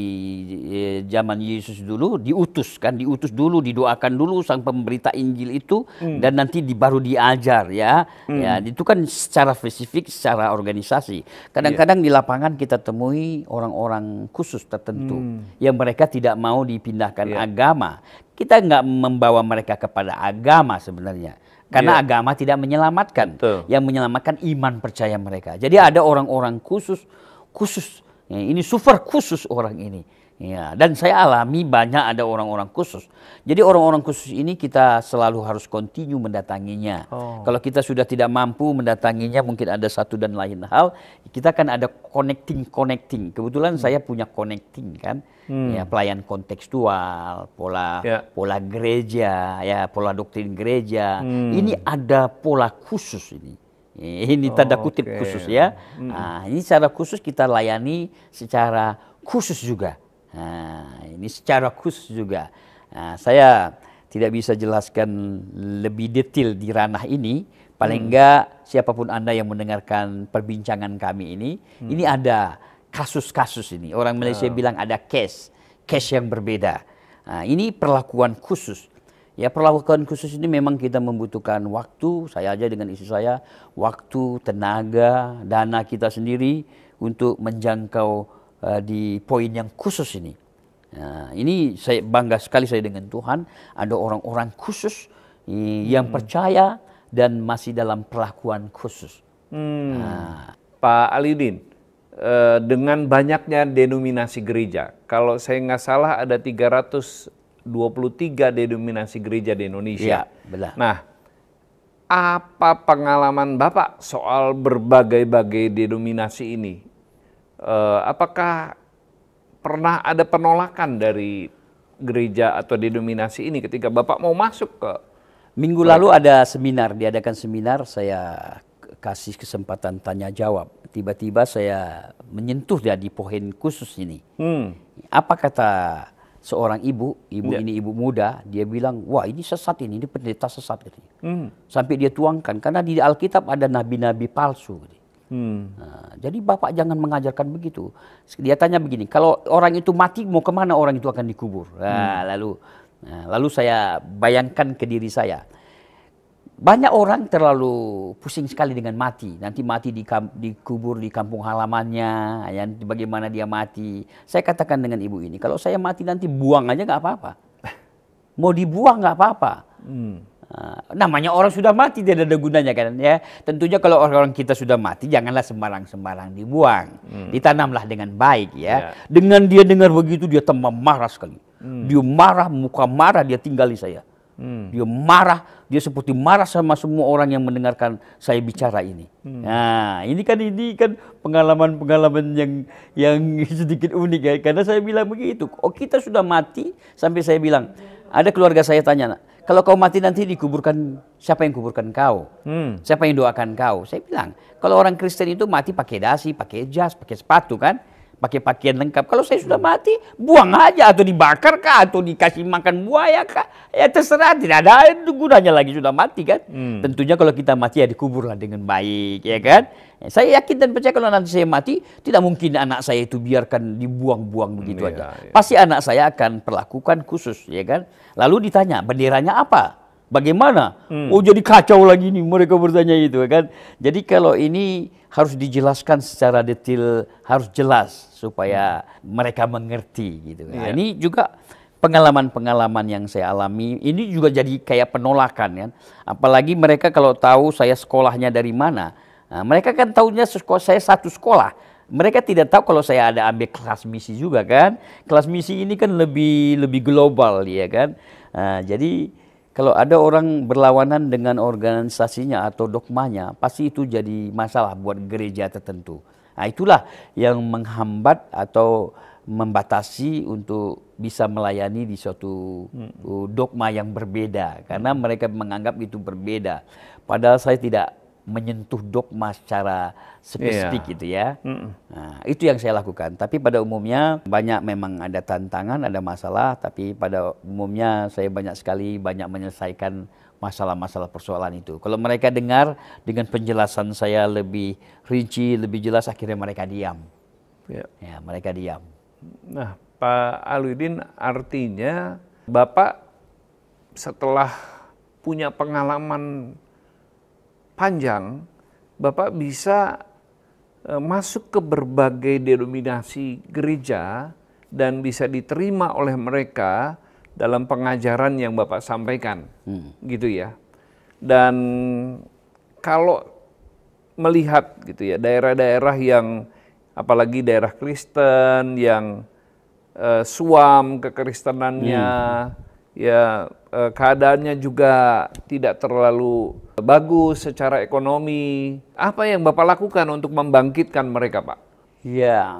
zaman Yesus dulu diutus dulu, didoakan dulu sang pemberita Injil itu, dan nanti baru diajar ya. Ya itu kan secara spesifik, secara organisasi. Kadang-kadang di lapangan kita temui orang-orang khusus tertentu yang mereka tidak mau dipindahkan agama. Kita nggak membawa mereka kepada agama sebenarnya. Karena agama tidak menyelamatkan. Yang menyelamatkan iman percaya mereka. Jadi ada orang-orang khusus. Ya, ini super khusus orang ini. Ya, dan saya alami banyak ada orang-orang khusus. Jadi orang-orang khusus ini kita selalu harus continue mendatanginya. Kalau kita sudah tidak mampu mendatanginya, mungkin ada satu dan lain hal, kita kan ada connecting. Kebetulan saya punya connecting kan. Ya, pelayan kontekstual, pola gereja, ya pola doktrin gereja. Ini ada pola khusus ini. Ini tanda kutip khusus ya. Nah, ini secara khusus kita layani secara khusus juga. Nah, ini secara khusus juga. Nah, saya tidak bisa jelaskan lebih detail di ranah ini. Paling enggak siapapun Anda yang mendengarkan perbincangan kami ini ada kasus-kasus ini. Orang Malaysia bilang ada case yang berbeda. Nah, ini perlakuan khusus. Ya, perlakuan khusus ini memang kita membutuhkan waktu, saya aja dengan istri saya, waktu, tenaga, dana kita sendiri untuk menjangkau di poin yang khusus ini. Nah, ini saya bangga sekali saya dengan Tuhan, ada orang-orang khusus yang percaya dan masih dalam perlakuan khusus. Nah. Pak Aliudin, dengan banyaknya denominasi gereja, kalau saya nggak salah ada 323 denominasi gereja di Indonesia. Ya, benar. Nah, apa pengalaman Bapak soal berbagai-bagai denominasi ini? Apakah pernah ada penolakan dari gereja atau denominasi ini ketika Bapak mau masuk ke? Minggu lalu ada seminar, diadakan seminar, saya kasih kesempatan tanya jawab. Tiba-tiba saya menyentuh dia di poin khusus ini. Apa kata seorang ibu ini ibu muda, dia bilang, wah ini sesat ini pendeta sesat ini. Sampai dia tuangkan, karena di Alkitab ada nabi-nabi palsu. Nah, jadi Bapak jangan mengajarkan begitu. Dia tanya begini, kalau orang itu mati mau kemana orang itu akan dikubur? Nah, lalu saya bayangkan ke diri saya. Banyak orang terlalu pusing sekali dengan mati. Nanti mati dikubur di kampung halamannya, ya, bagaimana dia mati. Saya katakan dengan ibu ini, kalau saya mati nanti buang aja nggak apa-apa. Mau dibuang nggak apa-apa. Namanya orang sudah mati tidak ada gunanya kan ya. Tentunya kalau orang kita sudah mati janganlah sembarang-sembarang dibuang. Ditanamlah dengan baik ya. Dengan dia dengar begitu dia tambah marah sekali. Dia marah, muka marah, dia tinggali saya. Dia marah, dia seperti marah sama semua orang yang mendengarkan saya bicara ini. Nah, ini kan pengalaman-pengalaman yang sedikit unik ya. Karena saya bilang begitu, oh kita sudah mati, sampai saya bilang, ada keluarga saya tanya, kalau kau mati nanti dikuburkan, siapa yang kuburkan kau? Siapa yang doakan kau? Saya bilang, kalau orang Kristen itu mati pakai dasi, pakai jas, pakai sepatu kan? Pakai pakaian lengkap. Kalau saya sudah mati, buang aja atau dibakar kah atau dikasih makan buaya kah? Ya terserah, tidak ada gunanya lagi, sudah mati kan. Tentunya kalau kita mati ya dikuburlah dengan baik, ya kan. Saya yakin dan percaya kalau nanti saya mati, tidak mungkin anak saya itu biarkan dibuang-buang begitu aja. Pasti anak saya akan perlakukan khusus, ya kan. Lalu ditanya, benderanya apa? Bagaimana? Oh jadi kacau lagi nih mereka bertanya itu kan. Jadi kalau ini harus dijelaskan secara detail, harus jelas supaya mereka mengerti gitu. Nah, ini juga pengalaman-pengalaman yang saya alami. Ini juga jadi kayak penolakan kan. Apalagi mereka kalau tahu saya sekolahnya dari mana. Nah, mereka kan tahunya saya satu sekolah. Mereka tidak tahu kalau saya ada ambil kelas misi juga kan. Kelas misi ini kan lebih global ya kan. Nah, jadi kalau ada orang berlawanan dengan organisasinya atau dogmanya, pasti itu jadi masalah buat gereja tertentu. Nah, itulah yang menghambat atau membatasi untuk bisa melayani di suatu dogma yang berbeda. Karena mereka menganggap itu berbeda. Padahal saya tidak menyentuh dogma secara spesifik gitu ya. Nah, itu yang saya lakukan. Tapi pada umumnya banyak memang ada tantangan, ada masalah. Tapi pada umumnya saya banyak menyelesaikan masalah-masalah persoalan itu. Kalau mereka dengar dengan penjelasan saya lebih rinci, lebih jelas, akhirnya mereka diam. Ya, mereka diam. Nah, Pak Alwidin, artinya Bapak setelah punya pengalaman panjang, Bapak bisa masuk ke berbagai denominasi gereja dan bisa diterima oleh mereka dalam pengajaran yang Bapak sampaikan, gitu ya. Dan kalau melihat gitu ya, daerah-daerah yang apalagi daerah Kristen yang suam kekristenannya, ya keadaannya juga tidak terlalu bagus secara ekonomi. Apa yang Bapak lakukan untuk membangkitkan mereka, Pak? Ya,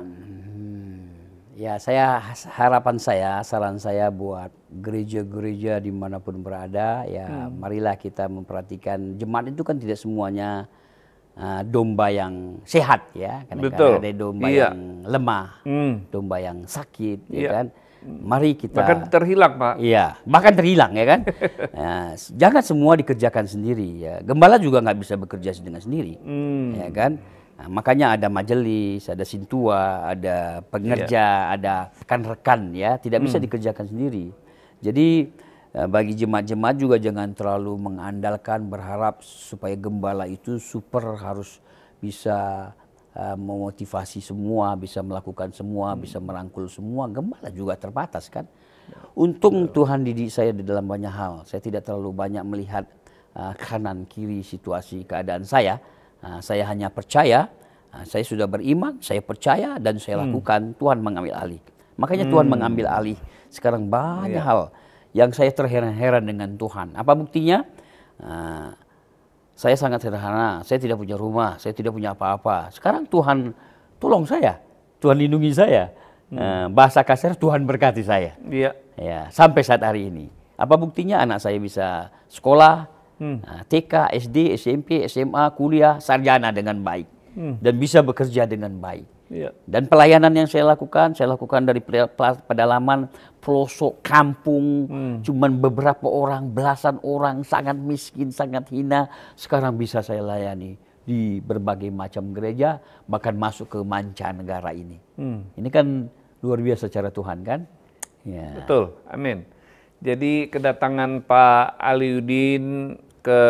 saran saya buat gereja-gereja dimanapun berada, ya marilah kita memperhatikan jemaat itu kan tidak semuanya domba yang sehat ya. Kadang-kadang ada domba yang lemah, domba yang sakit, ya kan. Mari kita bahkan terhilang, Pak. Iya, bahkan terhilang ya kan. Nah, jangan semua dikerjakan sendiri ya. Gembala juga nggak bisa bekerja dengan sendiri, ya kan. Nah, makanya ada majelis, ada sintua, ada pengerja, ada rekan-rekan ya. Tidak bisa dikerjakan sendiri. Jadi bagi jemaat-jemaat juga jangan terlalu mengandalkan berharap supaya gembala itu super harus bisa memotivasi semua, bisa melakukan semua, bisa merangkul semua. Gembala juga terbatas kan. Untung Tuhan didik saya di dalam banyak hal. Saya tidak terlalu banyak melihat kanan kiri situasi keadaan saya. Saya hanya percaya, saya sudah beriman, saya percaya dan saya lakukan. Tuhan mengambil alih. Makanya Tuhan mengambil alih sekarang banyak hal yang saya terheran-heran dengan Tuhan. Apa buktinya? Saya sangat sederhana, saya tidak punya rumah, saya tidak punya apa-apa. Sekarang Tuhan tolong saya, Tuhan lindungi saya. Bahasa kasar, Tuhan berkati saya. Ya, sampai saat hari ini. Apa buktinya? Anak saya bisa sekolah, TK, SD, SMP, SMA, kuliah, sarjana dengan baik. Dan bisa bekerja dengan baik. Dan pelayanan yang saya lakukan dari pedalaman, pelosok, kampung, cuman beberapa orang, belasan orang, sangat miskin, sangat hina. Sekarang bisa saya layani di berbagai macam gereja, bahkan masuk ke mancanegara ini. Ini kan luar biasa cara Tuhan kan? Ya. Betul, amin. Jadi kedatangan Pak Alwidin ke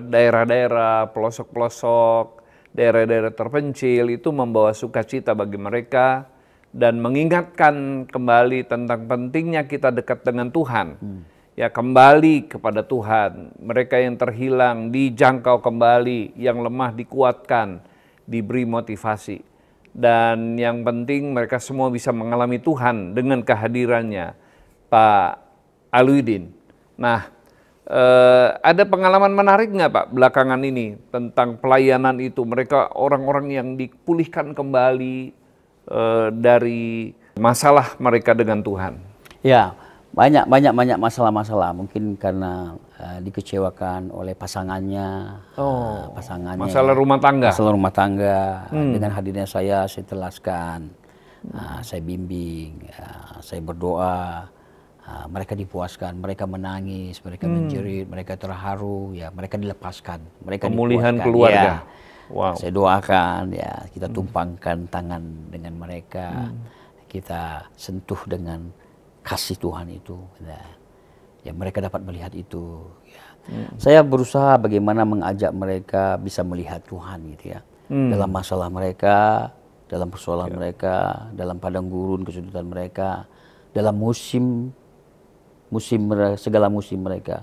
daerah-daerah, pelosok-pelosok, daerah-daerah terpencil itu membawa sukacita bagi mereka dan mengingatkan kembali tentang pentingnya kita dekat dengan Tuhan. Ya, kembali kepada Tuhan. Mereka yang terhilang dijangkau kembali, yang lemah dikuatkan, diberi motivasi. Dan yang penting mereka semua bisa mengalami Tuhan dengan kehadirannya. Pak Aliudin. Nah, ada pengalaman menarik nggak Pak belakangan ini tentang pelayanan itu? Mereka orang-orang yang dipulihkan kembali dari masalah mereka dengan Tuhan. Ya, banyak masalah-masalah. Mungkin karena dikecewakan oleh pasangannya, Masalah rumah tangga. Masalah rumah tangga. Dengan hadirnya saya telaskan, saya bimbing, saya berdoa. Mereka dipuaskan, mereka menangis, mereka menjerit, mereka terharu, ya mereka dilepaskan, mereka pemulihan dipuaskan. keluarga. Ya. Wow. Saya doakan, ya kita tumpangkan tangan dengan mereka, kita sentuh dengan kasih Tuhan itu, ya mereka dapat melihat itu. Ya. Saya berusaha bagaimana mengajak mereka bisa melihat Tuhan gitu ya, dalam masalah mereka, dalam persoalan mereka, dalam padang gurun kesulitan mereka, dalam segala musim mereka.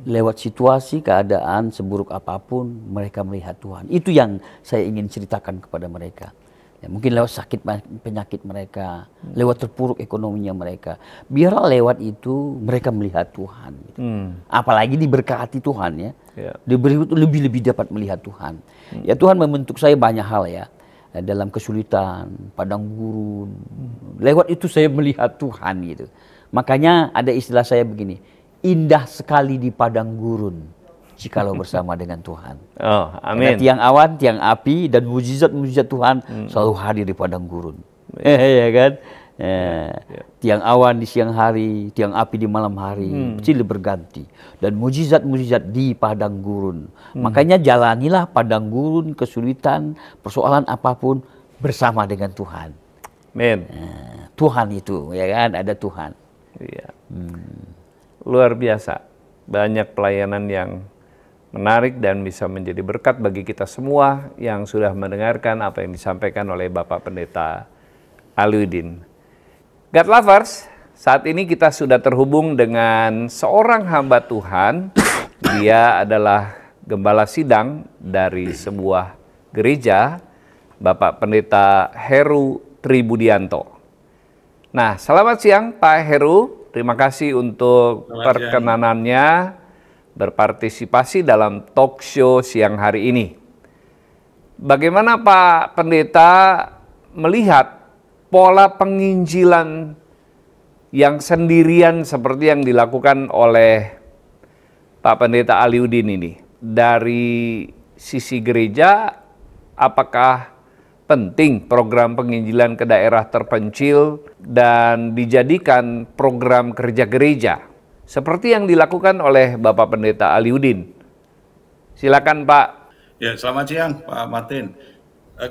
Lewat situasi, keadaan seburuk apapun, mereka melihat Tuhan. Itu yang saya ingin ceritakan kepada mereka. Ya, mungkin lewat sakit penyakit mereka, lewat terpuruk ekonominya mereka. Biarlah lewat itu mereka melihat Tuhan. Gitu. Apalagi diberkati Tuhan ya. Diberi lebih-lebih dapat melihat Tuhan. Ya Tuhan membentuk saya banyak hal ya. Dalam kesulitan, padang gurun. Lewat itu saya melihat Tuhan gitu. Makanya ada istilah saya begini, indah sekali di padang gurun jikalau bersama dengan Tuhan. Oh, amin. Ada tiang awan, tiang api, dan mujizat-mujizat Tuhan selalu hadir di padang gurun. Ya kan? Tiang awan di siang hari, tiang api di malam hari, silih berganti. Dan mujizat-mujizat di padang gurun. Makanya jalanilah padang gurun, kesulitan, persoalan apapun bersama dengan Tuhan. Amin. Tuhan itu, ya kan? Ada Tuhan. Iya. Luar biasa. Banyak pelayanan yang menarik dan bisa menjadi berkat bagi kita semua yang sudah mendengarkan apa yang disampaikan oleh Bapak Pendeta Aliudin. God lovers, saat ini kita sudah terhubung dengan seorang hamba Tuhan. Dia adalah gembala sidang dari sebuah gereja, Bapak Pendeta Heru Tribudianto. Nah, selamat siang Pak Heru. Terima kasih untuk perkenanannya berpartisipasi dalam talk show siang hari ini. Bagaimana Pak Pendeta melihat pola penginjilan yang sendirian seperti yang dilakukan oleh Pak Pendeta Aliudin ini? Dari sisi gereja, apakah penting program penginjilan ke daerah terpencil dan dijadikan program kerja gereja seperti yang dilakukan oleh Bapak Pendeta Aliudin? Silakan Pak. Ya, selamat siang Pak Martin.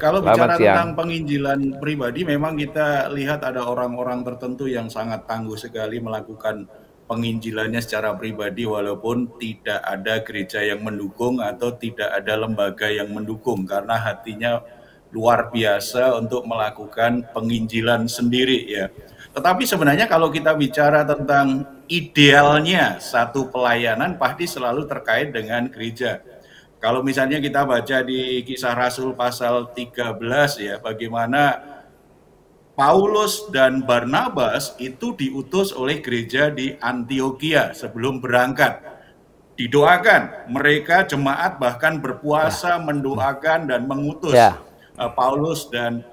Kalau bicara tentang penginjilan pribadi, memang kita lihat ada orang-orang tertentu yang sangat tangguh sekali melakukan penginjilannya secara pribadi walaupun tidak ada gereja yang mendukung atau tidak ada lembaga yang mendukung, karena hatinya luar biasa untuk melakukan penginjilan sendiri ya. Tetapi sebenarnya kalau kita bicara tentang idealnya satu pelayanan pasti selalu terkait dengan gereja. Kalau misalnya kita baca di Kisah Rasul pasal 13 ya, bagaimana Paulus dan Barnabas itu diutus oleh gereja di Antioquia sebelum berangkat. Didoakan, mereka jemaat bahkan berpuasa mendoakan dan mengutus Paulus dan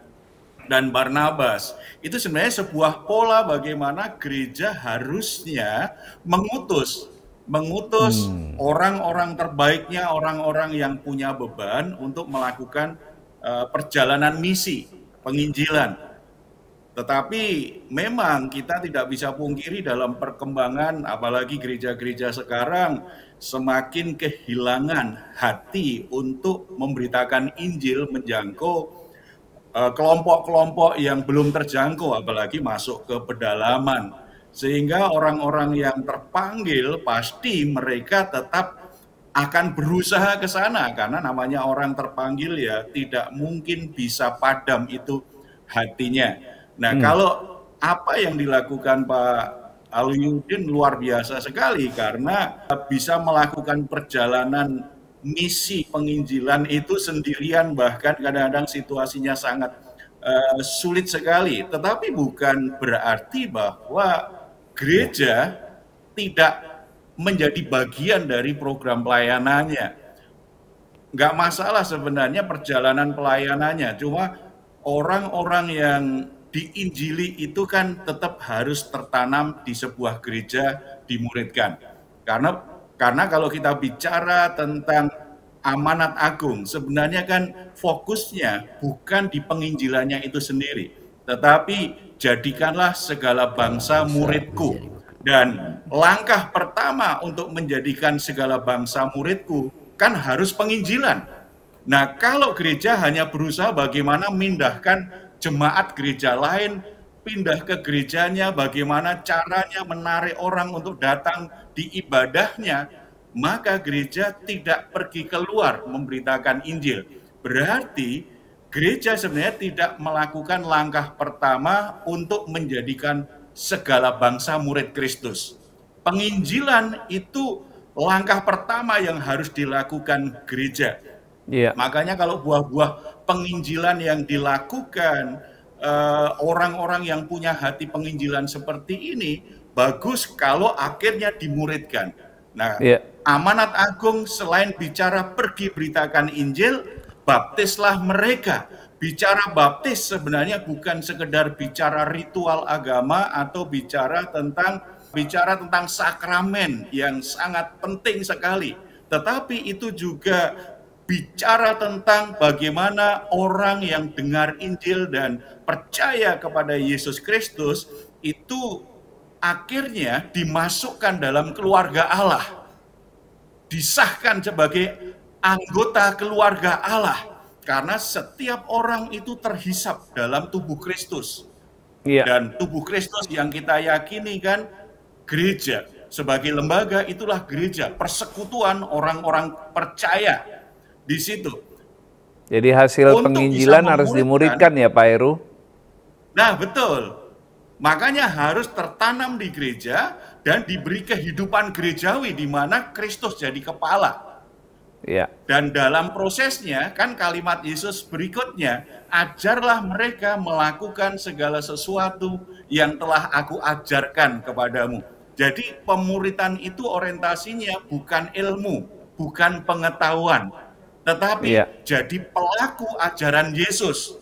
Barnabas. Itu sebenarnya sebuah pola bagaimana gereja harusnya mengutus orang-orang terbaiknya, orang-orang yang punya beban untuk melakukan perjalanan misi, penginjilan. Tetapi memang kita tidak bisa pungkiri dalam perkembangan, apalagi gereja-gereja sekarang semakin kehilangan hati untuk memberitakan Injil, menjangkau kelompok-kelompok yang belum terjangkau, apalagi masuk ke pedalaman. Sehingga orang-orang yang terpanggil pasti mereka tetap akan berusaha ke sana, karena namanya orang terpanggil ya tidak mungkin bisa padam itu hatinya. Nah, kalau apa yang dilakukan Pak Aliudin luar biasa sekali, karena bisa melakukan perjalanan misi penginjilan itu sendirian, bahkan kadang-kadang situasinya sangat sulit sekali. Tetapi bukan berarti bahwa gereja tidak menjadi bagian dari program pelayanannya. Nggak masalah sebenarnya perjalanan pelayanannya, cuma orang-orang yang diinjili itu kan tetap harus tertanam di sebuah gereja, dimuridkan. Karena kalau kita bicara tentang amanat agung, sebenarnya kan fokusnya bukan di penginjilannya itu sendiri, tetapi jadikanlah segala bangsa muridku. Dan langkah pertama untuk menjadikan segala bangsa muridku kan harus penginjilan. Nah, kalau gereja hanya berusaha bagaimana memindahkan jemaat gereja lain, pindah ke gerejanya, bagaimana caranya menarik orang untuk datang di ibadahnya, maka gereja tidak pergi keluar memberitakan Injil. Berarti gereja sebenarnya tidak melakukan langkah pertama untuk menjadikan segala bangsa murid Kristus. Penginjilan itu langkah pertama yang harus dilakukan gereja. Makanya kalau buah-buah penginjilan yang dilakukan orang-orang yang punya hati penginjilan seperti ini, bagus kalau akhirnya dimuridkan. Nah, amanat agung selain bicara pergi beritakan Injil, baptislah mereka. Bicara baptis sebenarnya bukan sekedar bicara ritual agama atau bicara tentang sakramen yang sangat penting sekali, tetapi itu juga bicara tentang bagaimana orang yang dengar Injil dan percaya kepada Yesus Kristus itu akhirnya dimasukkan dalam keluarga Allah, disahkan sebagai anggota keluarga Allah, karena setiap orang itu terhisap dalam tubuh Kristus. Dan tubuh Kristus yang kita yakini kan gereja, sebagai lembaga itulah gereja, persekutuan orang-orang percaya di situ. Jadi hasil penginjilan harus dimuridkan ya Pak Heru? Nah betul, makanya harus tertanam di gereja dan diberi kehidupan gerejawi di mana Kristus jadi kepala. Dan dalam prosesnya kan kalimat Yesus berikutnya, ajarlah mereka melakukan segala sesuatu yang telah aku ajarkan kepadamu. Jadi pemuridan itu orientasinya bukan ilmu, bukan pengetahuan, tetapi jadi pelaku ajaran Yesus.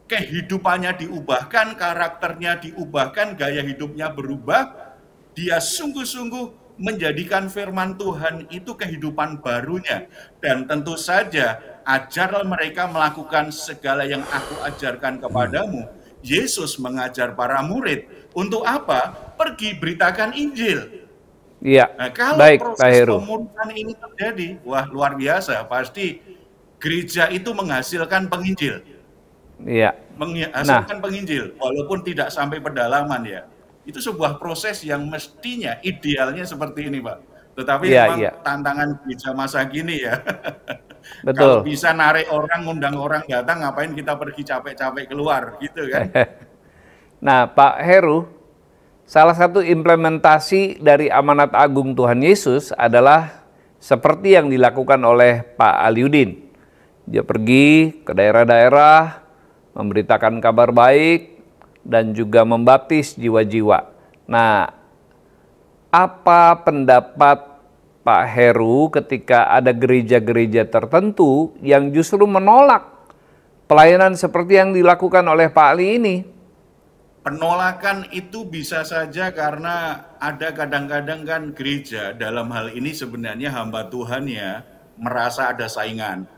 Kehidupannya diubahkan, karakternya diubahkan, gaya hidupnya berubah, dia sungguh-sungguh menjadikan firman Tuhan itu kehidupan barunya. Dan tentu saja ajarlah mereka melakukan segala yang aku ajarkan kepadamu. Yesus mengajar para murid untuk apa? Pergi beritakan Injil. Nah, kalau proses pemuridan ini terjadi, wah luar biasa, pasti gereja itu menghasilkan penginjil. Menghasilkan penginjil, walaupun tidak sampai pedalaman ya. Itu sebuah proses yang mestinya, idealnya seperti ini Pak. Tetapi memang tantangan gereja masa gini ya. Kalau bisa narik orang, ngundang orang datang, ngapain kita pergi capek-capek keluar gitu kan. Nah Pak Heru, salah satu implementasi dari amanat agung Tuhan Yesus adalah seperti yang dilakukan oleh Pak Aliudin. Dia pergi ke daerah-daerah, memberitakan kabar baik, dan juga membaptis jiwa-jiwa. Nah, apa pendapat Pak Heru ketika ada gereja-gereja tertentu yang justru menolak pelayanan seperti yang dilakukan oleh Pak Ali ini? Penolakan itu bisa saja karena ada kadang-kadang kan gereja dalam hal ini sebenarnya hamba Tuhan ya merasa ada saingan.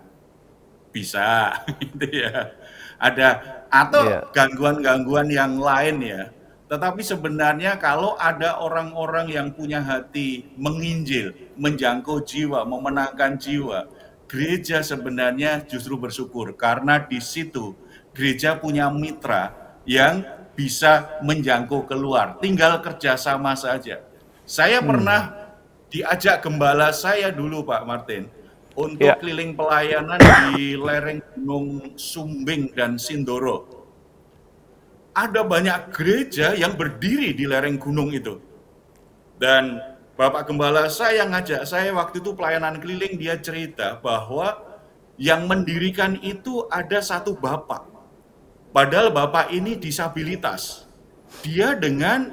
Bisa gitu ya. Ada atau gangguan-gangguan yang lain ya. Tetapi sebenarnya kalau ada orang-orang yang punya hati menginjil, menjangkau jiwa, memenangkan jiwa, gereja sebenarnya justru bersyukur karena di situ gereja punya mitra yang bisa menjangkau keluar, tinggal kerjasama saja. Saya pernah diajak gembala saya dulu Pak Martin untuk keliling pelayanan di lereng Gunung Sumbing dan Sindoro. Ada banyak gereja yang berdiri di lereng gunung itu. Dan Bapak Gembala saya ngajak saya waktu itu pelayanan keliling, dia cerita bahwa yang mendirikan itu ada satu bapak. Padahal bapak ini disabilitas. Dia dengan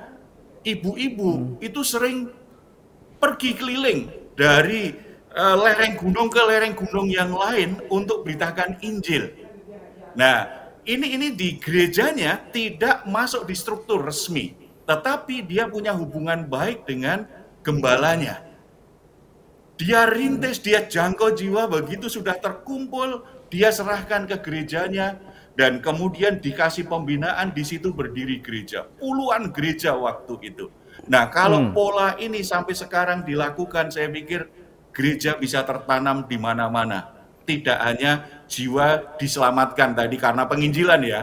ibu-ibu itu sering pergi keliling dari lereng gunung ke lereng gunung yang lain untuk beritakan Injil. Nah, ini di gerejanya tidak masuk di struktur resmi, tetapi dia punya hubungan baik dengan gembalanya. Dia rintis, dia jangkau jiwa, begitu sudah terkumpul, dia serahkan ke gerejanya, dan kemudian dikasih pembinaan, di situ berdiri gereja. Puluhan gereja waktu itu. Nah, kalau pola ini sampai sekarang dilakukan, saya pikir gereja bisa tertanam di mana-mana. Tidak hanya jiwa diselamatkan tadi karena penginjilan ya,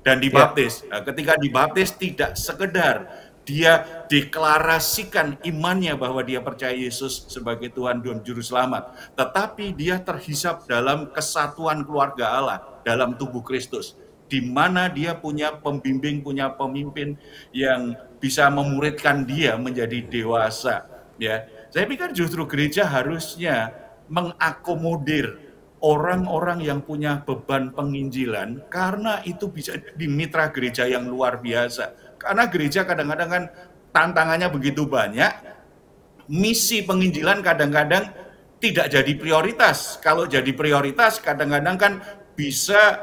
dan dibaptis. Nah, ketika dibaptis tidak sekedar dia deklarasikan imannya bahwa dia percaya Yesus sebagai Tuhan dan Juru Selamat, tetapi dia terhisap dalam kesatuan keluarga Allah, dalam tubuh Kristus, di mana dia punya pembimbing, punya pemimpin yang bisa memuridkan dia menjadi dewasa. Ya, saya pikir justru gereja harusnya mengakomodir orang-orang yang punya beban penginjilan, karena itu bisa jadi mitra gereja yang luar biasa. Karena gereja kadang-kadang kan tantangannya begitu banyak, misi penginjilan kadang-kadang tidak jadi prioritas. Kalau jadi prioritas kadang-kadang kan bisa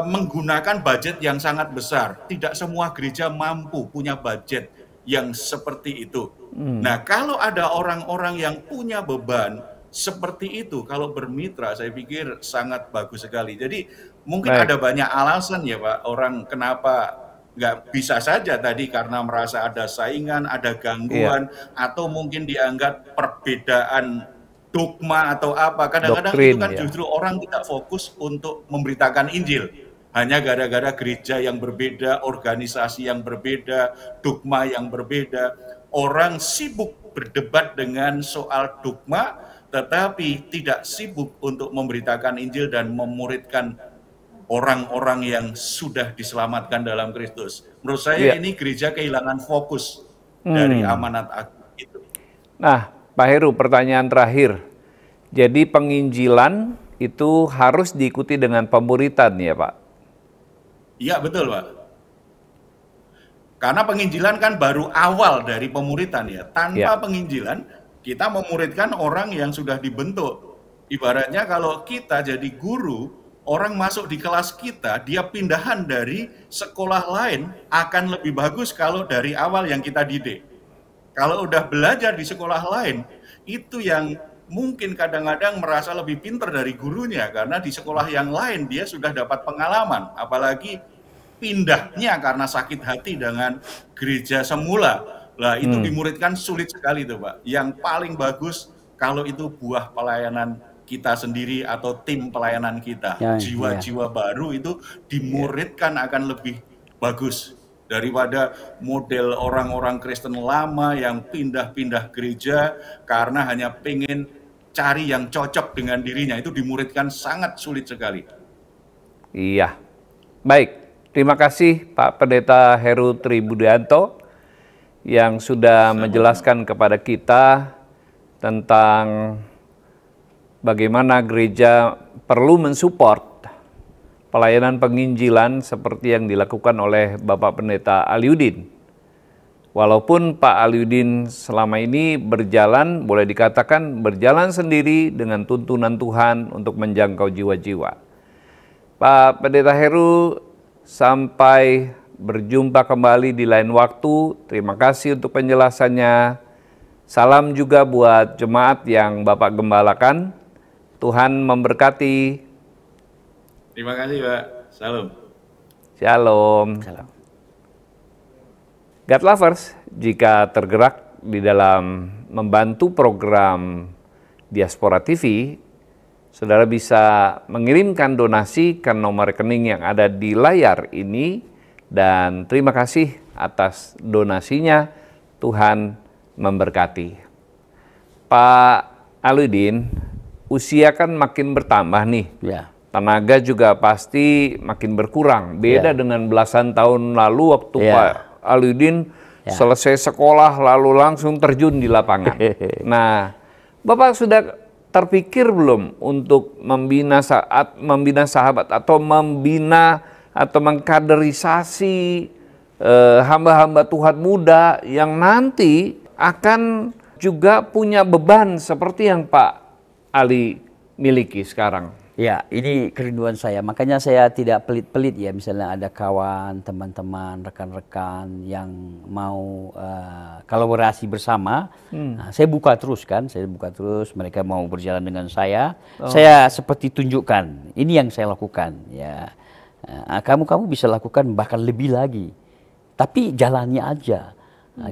menggunakan budget yang sangat besar. Tidak semua gereja mampu punya budget yang seperti itu. Nah, kalau ada orang-orang yang punya beban seperti itu, kalau bermitra, saya pikir sangat bagus sekali. Jadi mungkin ada banyak alasan ya Pak, orang kenapa nggak bisa saja tadi, karena merasa ada saingan, ada gangguan, atau mungkin dianggap perbedaan dogma atau apa. Kadang-kadang itu kan justru orang tidak fokus untuk memberitakan Injil. Hanya gara-gara gereja yang berbeda, organisasi yang berbeda, dogma yang berbeda. Orang sibuk berdebat dengan soal dogma, tetapi tidak sibuk untuk memberitakan Injil dan memuridkan orang-orang yang sudah diselamatkan dalam Kristus. Menurut saya ini gereja kehilangan fokus dari amanat agung itu. Nah, Pak Heru, pertanyaan terakhir. Jadi penginjilan itu harus diikuti dengan pemuritan ya Pak? Iya betul Pak. Karena penginjilan kan baru awal dari pemuritan ya. Tanpa penginjilan kita memuridkan orang yang sudah dibentuk. Ibaratnya kalau kita jadi guru, orang masuk di kelas kita, dia pindahan dari sekolah lain akan lebih bagus kalau dari awal yang kita didik. Kalau udah belajar di sekolah lain, itu yang mungkin kadang-kadang merasa lebih pintar dari gurunya, karena di sekolah yang lain dia sudah dapat pengalaman, apalagi pindahnya karena sakit hati dengan gereja semula. Lah itu dimuridkan sulit sekali tuh Pak. Yang paling bagus kalau itu buah pelayanan kita sendiri atau tim pelayanan kita, jiwa-jiwa baru itu dimuridkan akan lebih bagus daripada model orang-orang Kristen lama yang pindah-pindah gereja karena hanya pengen cari yang cocok dengan dirinya. Itu dimuridkan sangat sulit sekali. Iya, baik. Terima kasih Pak Pendeta Heru Tribudianto yang sudah menjelaskan kepada kita tentang bagaimana gereja perlu mensupport pelayanan penginjilan seperti yang dilakukan oleh Bapak Pendeta Aliudin. Walaupun Pak Aliudin selama ini berjalan, boleh dikatakan berjalan sendiri dengan tuntunan Tuhan untuk menjangkau jiwa-jiwa. Pak Pendeta Heru, sampai berjumpa kembali di lain waktu. Terima kasih untuk penjelasannya. Salam juga buat jemaat yang Bapak gembalakan. Tuhan memberkati. Terima kasih Pak. Salam. Shalom. Salam. God Lovers, jika tergerak di dalam membantu program Diaspora TV, saudara bisa mengirimkan donasi ke nomor rekening yang ada di layar ini, dan terima kasih atas donasinya. Tuhan memberkati. Pak Aliudin, usia kan makin bertambah nih. Ya. Tenaga juga pasti makin berkurang. Beda dengan belasan tahun lalu waktu Pak Aliudin selesai sekolah lalu langsung terjun di lapangan. Nah, Bapak sudah terpikir belum untuk membina sahabat atau membina atau mengkaderisasi hamba-hamba Tuhan muda yang nanti akan juga punya beban seperti yang Pak Ali miliki sekarang. Ya, ini kerinduan saya. Makanya saya tidak pelit-pelit ya. Misalnya ada kawan, teman-teman, rekan-rekan yang mau kolaborasi bersama. Nah, saya buka terus kan. Saya buka terus. Mereka mau berjalan dengan saya. Saya seperti tunjukkan. Ini yang saya lakukan. Ya, kamu bisa lakukan bahkan lebih lagi. Tapi jalannya aja.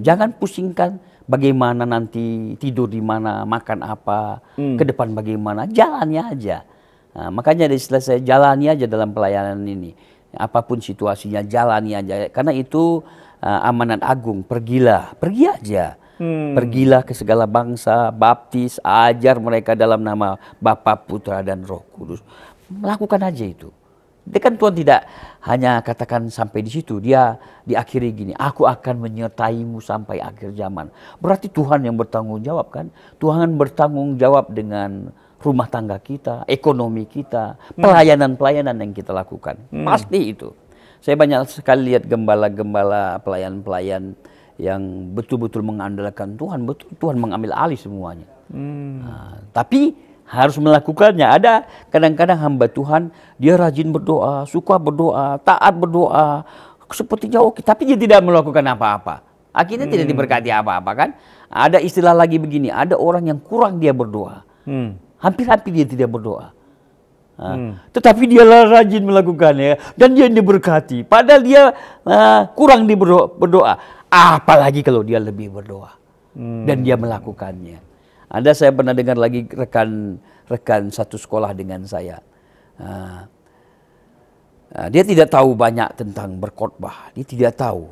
Jangan pusingkan bagaimana nanti tidur di mana, makan apa, ke depan bagaimana. Jalannya aja. Nah, makanya dari istilah saya jalani aja dalam pelayanan ini. Apapun situasinya jalani aja. Karena itu amanat agung. Pergilah, pergi aja. Pergilah ke segala bangsa, baptis, ajar mereka dalam nama Bapa, Putra dan Roh Kudus. Melakukan aja itu. Dia kan Tuhan tidak hanya katakan sampai di situ. Dia diakhiri gini, aku akan menyertaimu sampai akhir zaman. Berarti Tuhan yang bertanggung jawab kan. Tuhan bertanggung jawab dengan rumah tangga kita, ekonomi kita, pelayanan-pelayanan yang kita lakukan. Pasti itu. Saya banyak sekali lihat gembala-gembala, pelayan-pelayan yang betul-betul mengandalkan Tuhan. Betul Tuhan mengambil alih semuanya. Nah, tapi harus melakukannya. Ada kadang-kadang hamba Tuhan, dia rajin berdoa, suka berdoa, taat berdoa, sepertinya oke, tapi dia tidak melakukan apa-apa. Akhirnya tidak diberkati apa-apa kan. Ada istilah lagi begini, ada orang yang kurang dia berdoa. Hampir-hampir dia tidak berdoa. Tetapi dia rajin melakukannya dan dia diberkati. Padahal dia kurang berdoa. Apalagi kalau dia lebih berdoa. Dan dia melakukannya. Ada saya pernah dengar lagi rekan satu sekolah dengan saya. Dia tidak tahu banyak tentang berkhotbah. Dia tidak tahu.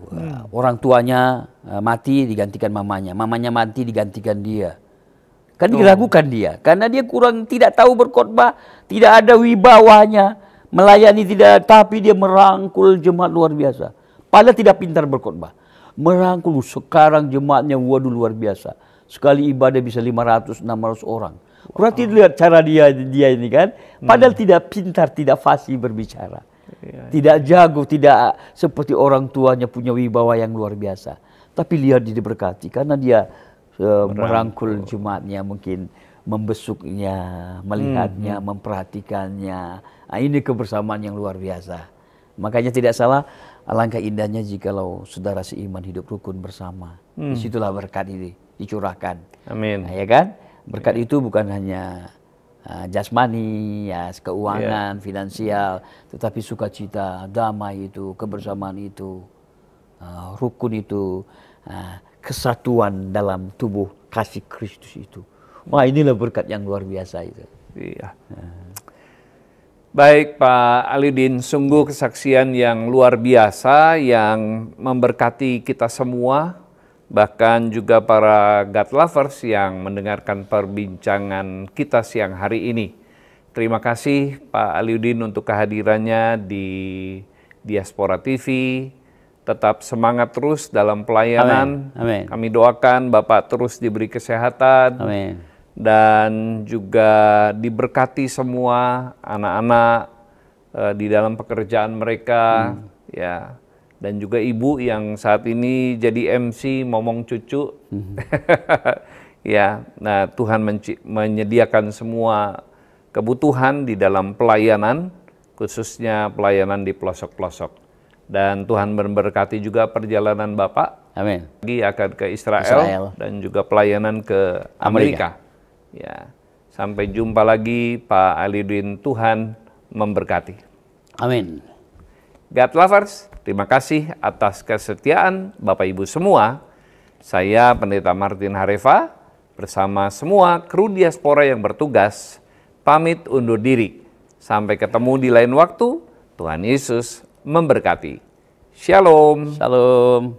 Orang tuanya mati digantikan mamanya. Mamanya mati digantikan dia. Kan diragukan dia, karena dia kurang tidak tahu berkhotbah, tidak ada wibawanya, melayani tidak, tapi dia merangkul jemaat luar biasa. Padahal tidak pintar berkhotbah, merangkul sekarang jemaatnya waduh luar biasa. Sekali ibadah bisa 500-600 orang. Berarti lihat cara dia ini kan, padahal tidak pintar, tidak fasih berbicara, tidak jago, tidak seperti orang tuanya punya wibawa yang luar biasa. Tapi lihat dia diberkati karena dia merangkul jemaatnya, mungkin membesuknya, melihatnya, memperhatikannya. Nah, ini kebersamaan yang luar biasa. Makanya tidak salah, alangkah indahnya jikalau saudara seiman hidup rukun bersama. Disitulah berkat ini dicurahkan. Amin. Nah, ya kan? Berkat itu bukan hanya jasmani, ya, keuangan, finansial, tetapi sukacita, damai itu, kebersamaan itu, rukun itu, kesatuan dalam tubuh kasih Kristus itu. Wah, inilah berkat yang luar biasa itu. Iya. Baik Pak Aliudin, sungguh kesaksian yang luar biasa yang memberkati kita semua, bahkan juga para God lovers yang mendengarkan perbincangan kita siang hari ini. Terima kasih Pak Aliudin untuk kehadirannya di Diaspora TV. Tetap semangat terus dalam pelayanan. Amin. Kami doakan Bapak terus diberi kesehatan. Amin. Dan juga diberkati semua anak-anak di dalam pekerjaan mereka. Ya. Dan juga ibu yang saat ini jadi MC momong cucu. Ya, nah Tuhan menyediakan semua kebutuhan di dalam pelayanan, khususnya pelayanan di pelosok-pelosok. Dan Tuhan memberkati juga perjalanan Bapak. Amin. Lagi akan ke Israel dan juga pelayanan ke Amerika. Ya, sampai jumpa lagi Pak Aliudin. Tuhan memberkati. Amin. God lovers, terima kasih atas kesetiaan Bapak Ibu semua. Saya Pendeta Martin Harefa bersama semua kru Diaspora yang bertugas pamit undur diri. Sampai ketemu di lain waktu. Tuhan Yesus memberkati. Shalom. Shalom.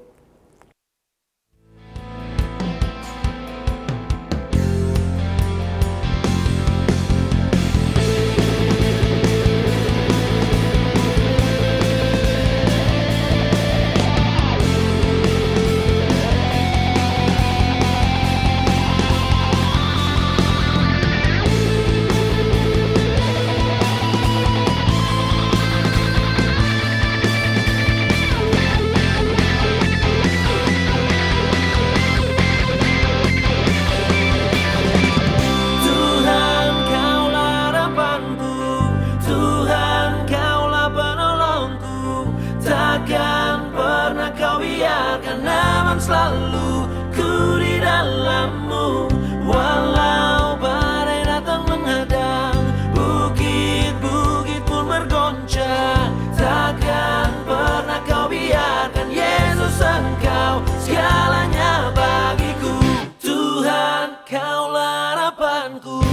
Tuhanku,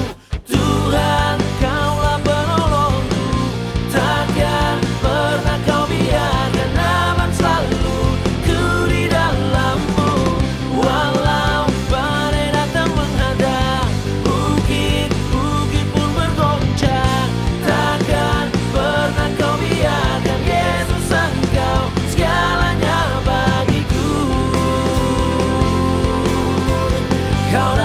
Tuhan Kaulah penolongku, takkan pernah Kau biarkan aman selalu ku di dalam-Mu. Walau badai datang menghadang, bukit-bukit pun bergoncang, takkan pernah Kau biarkan Yesus Engkau segalanya bagiku. Kau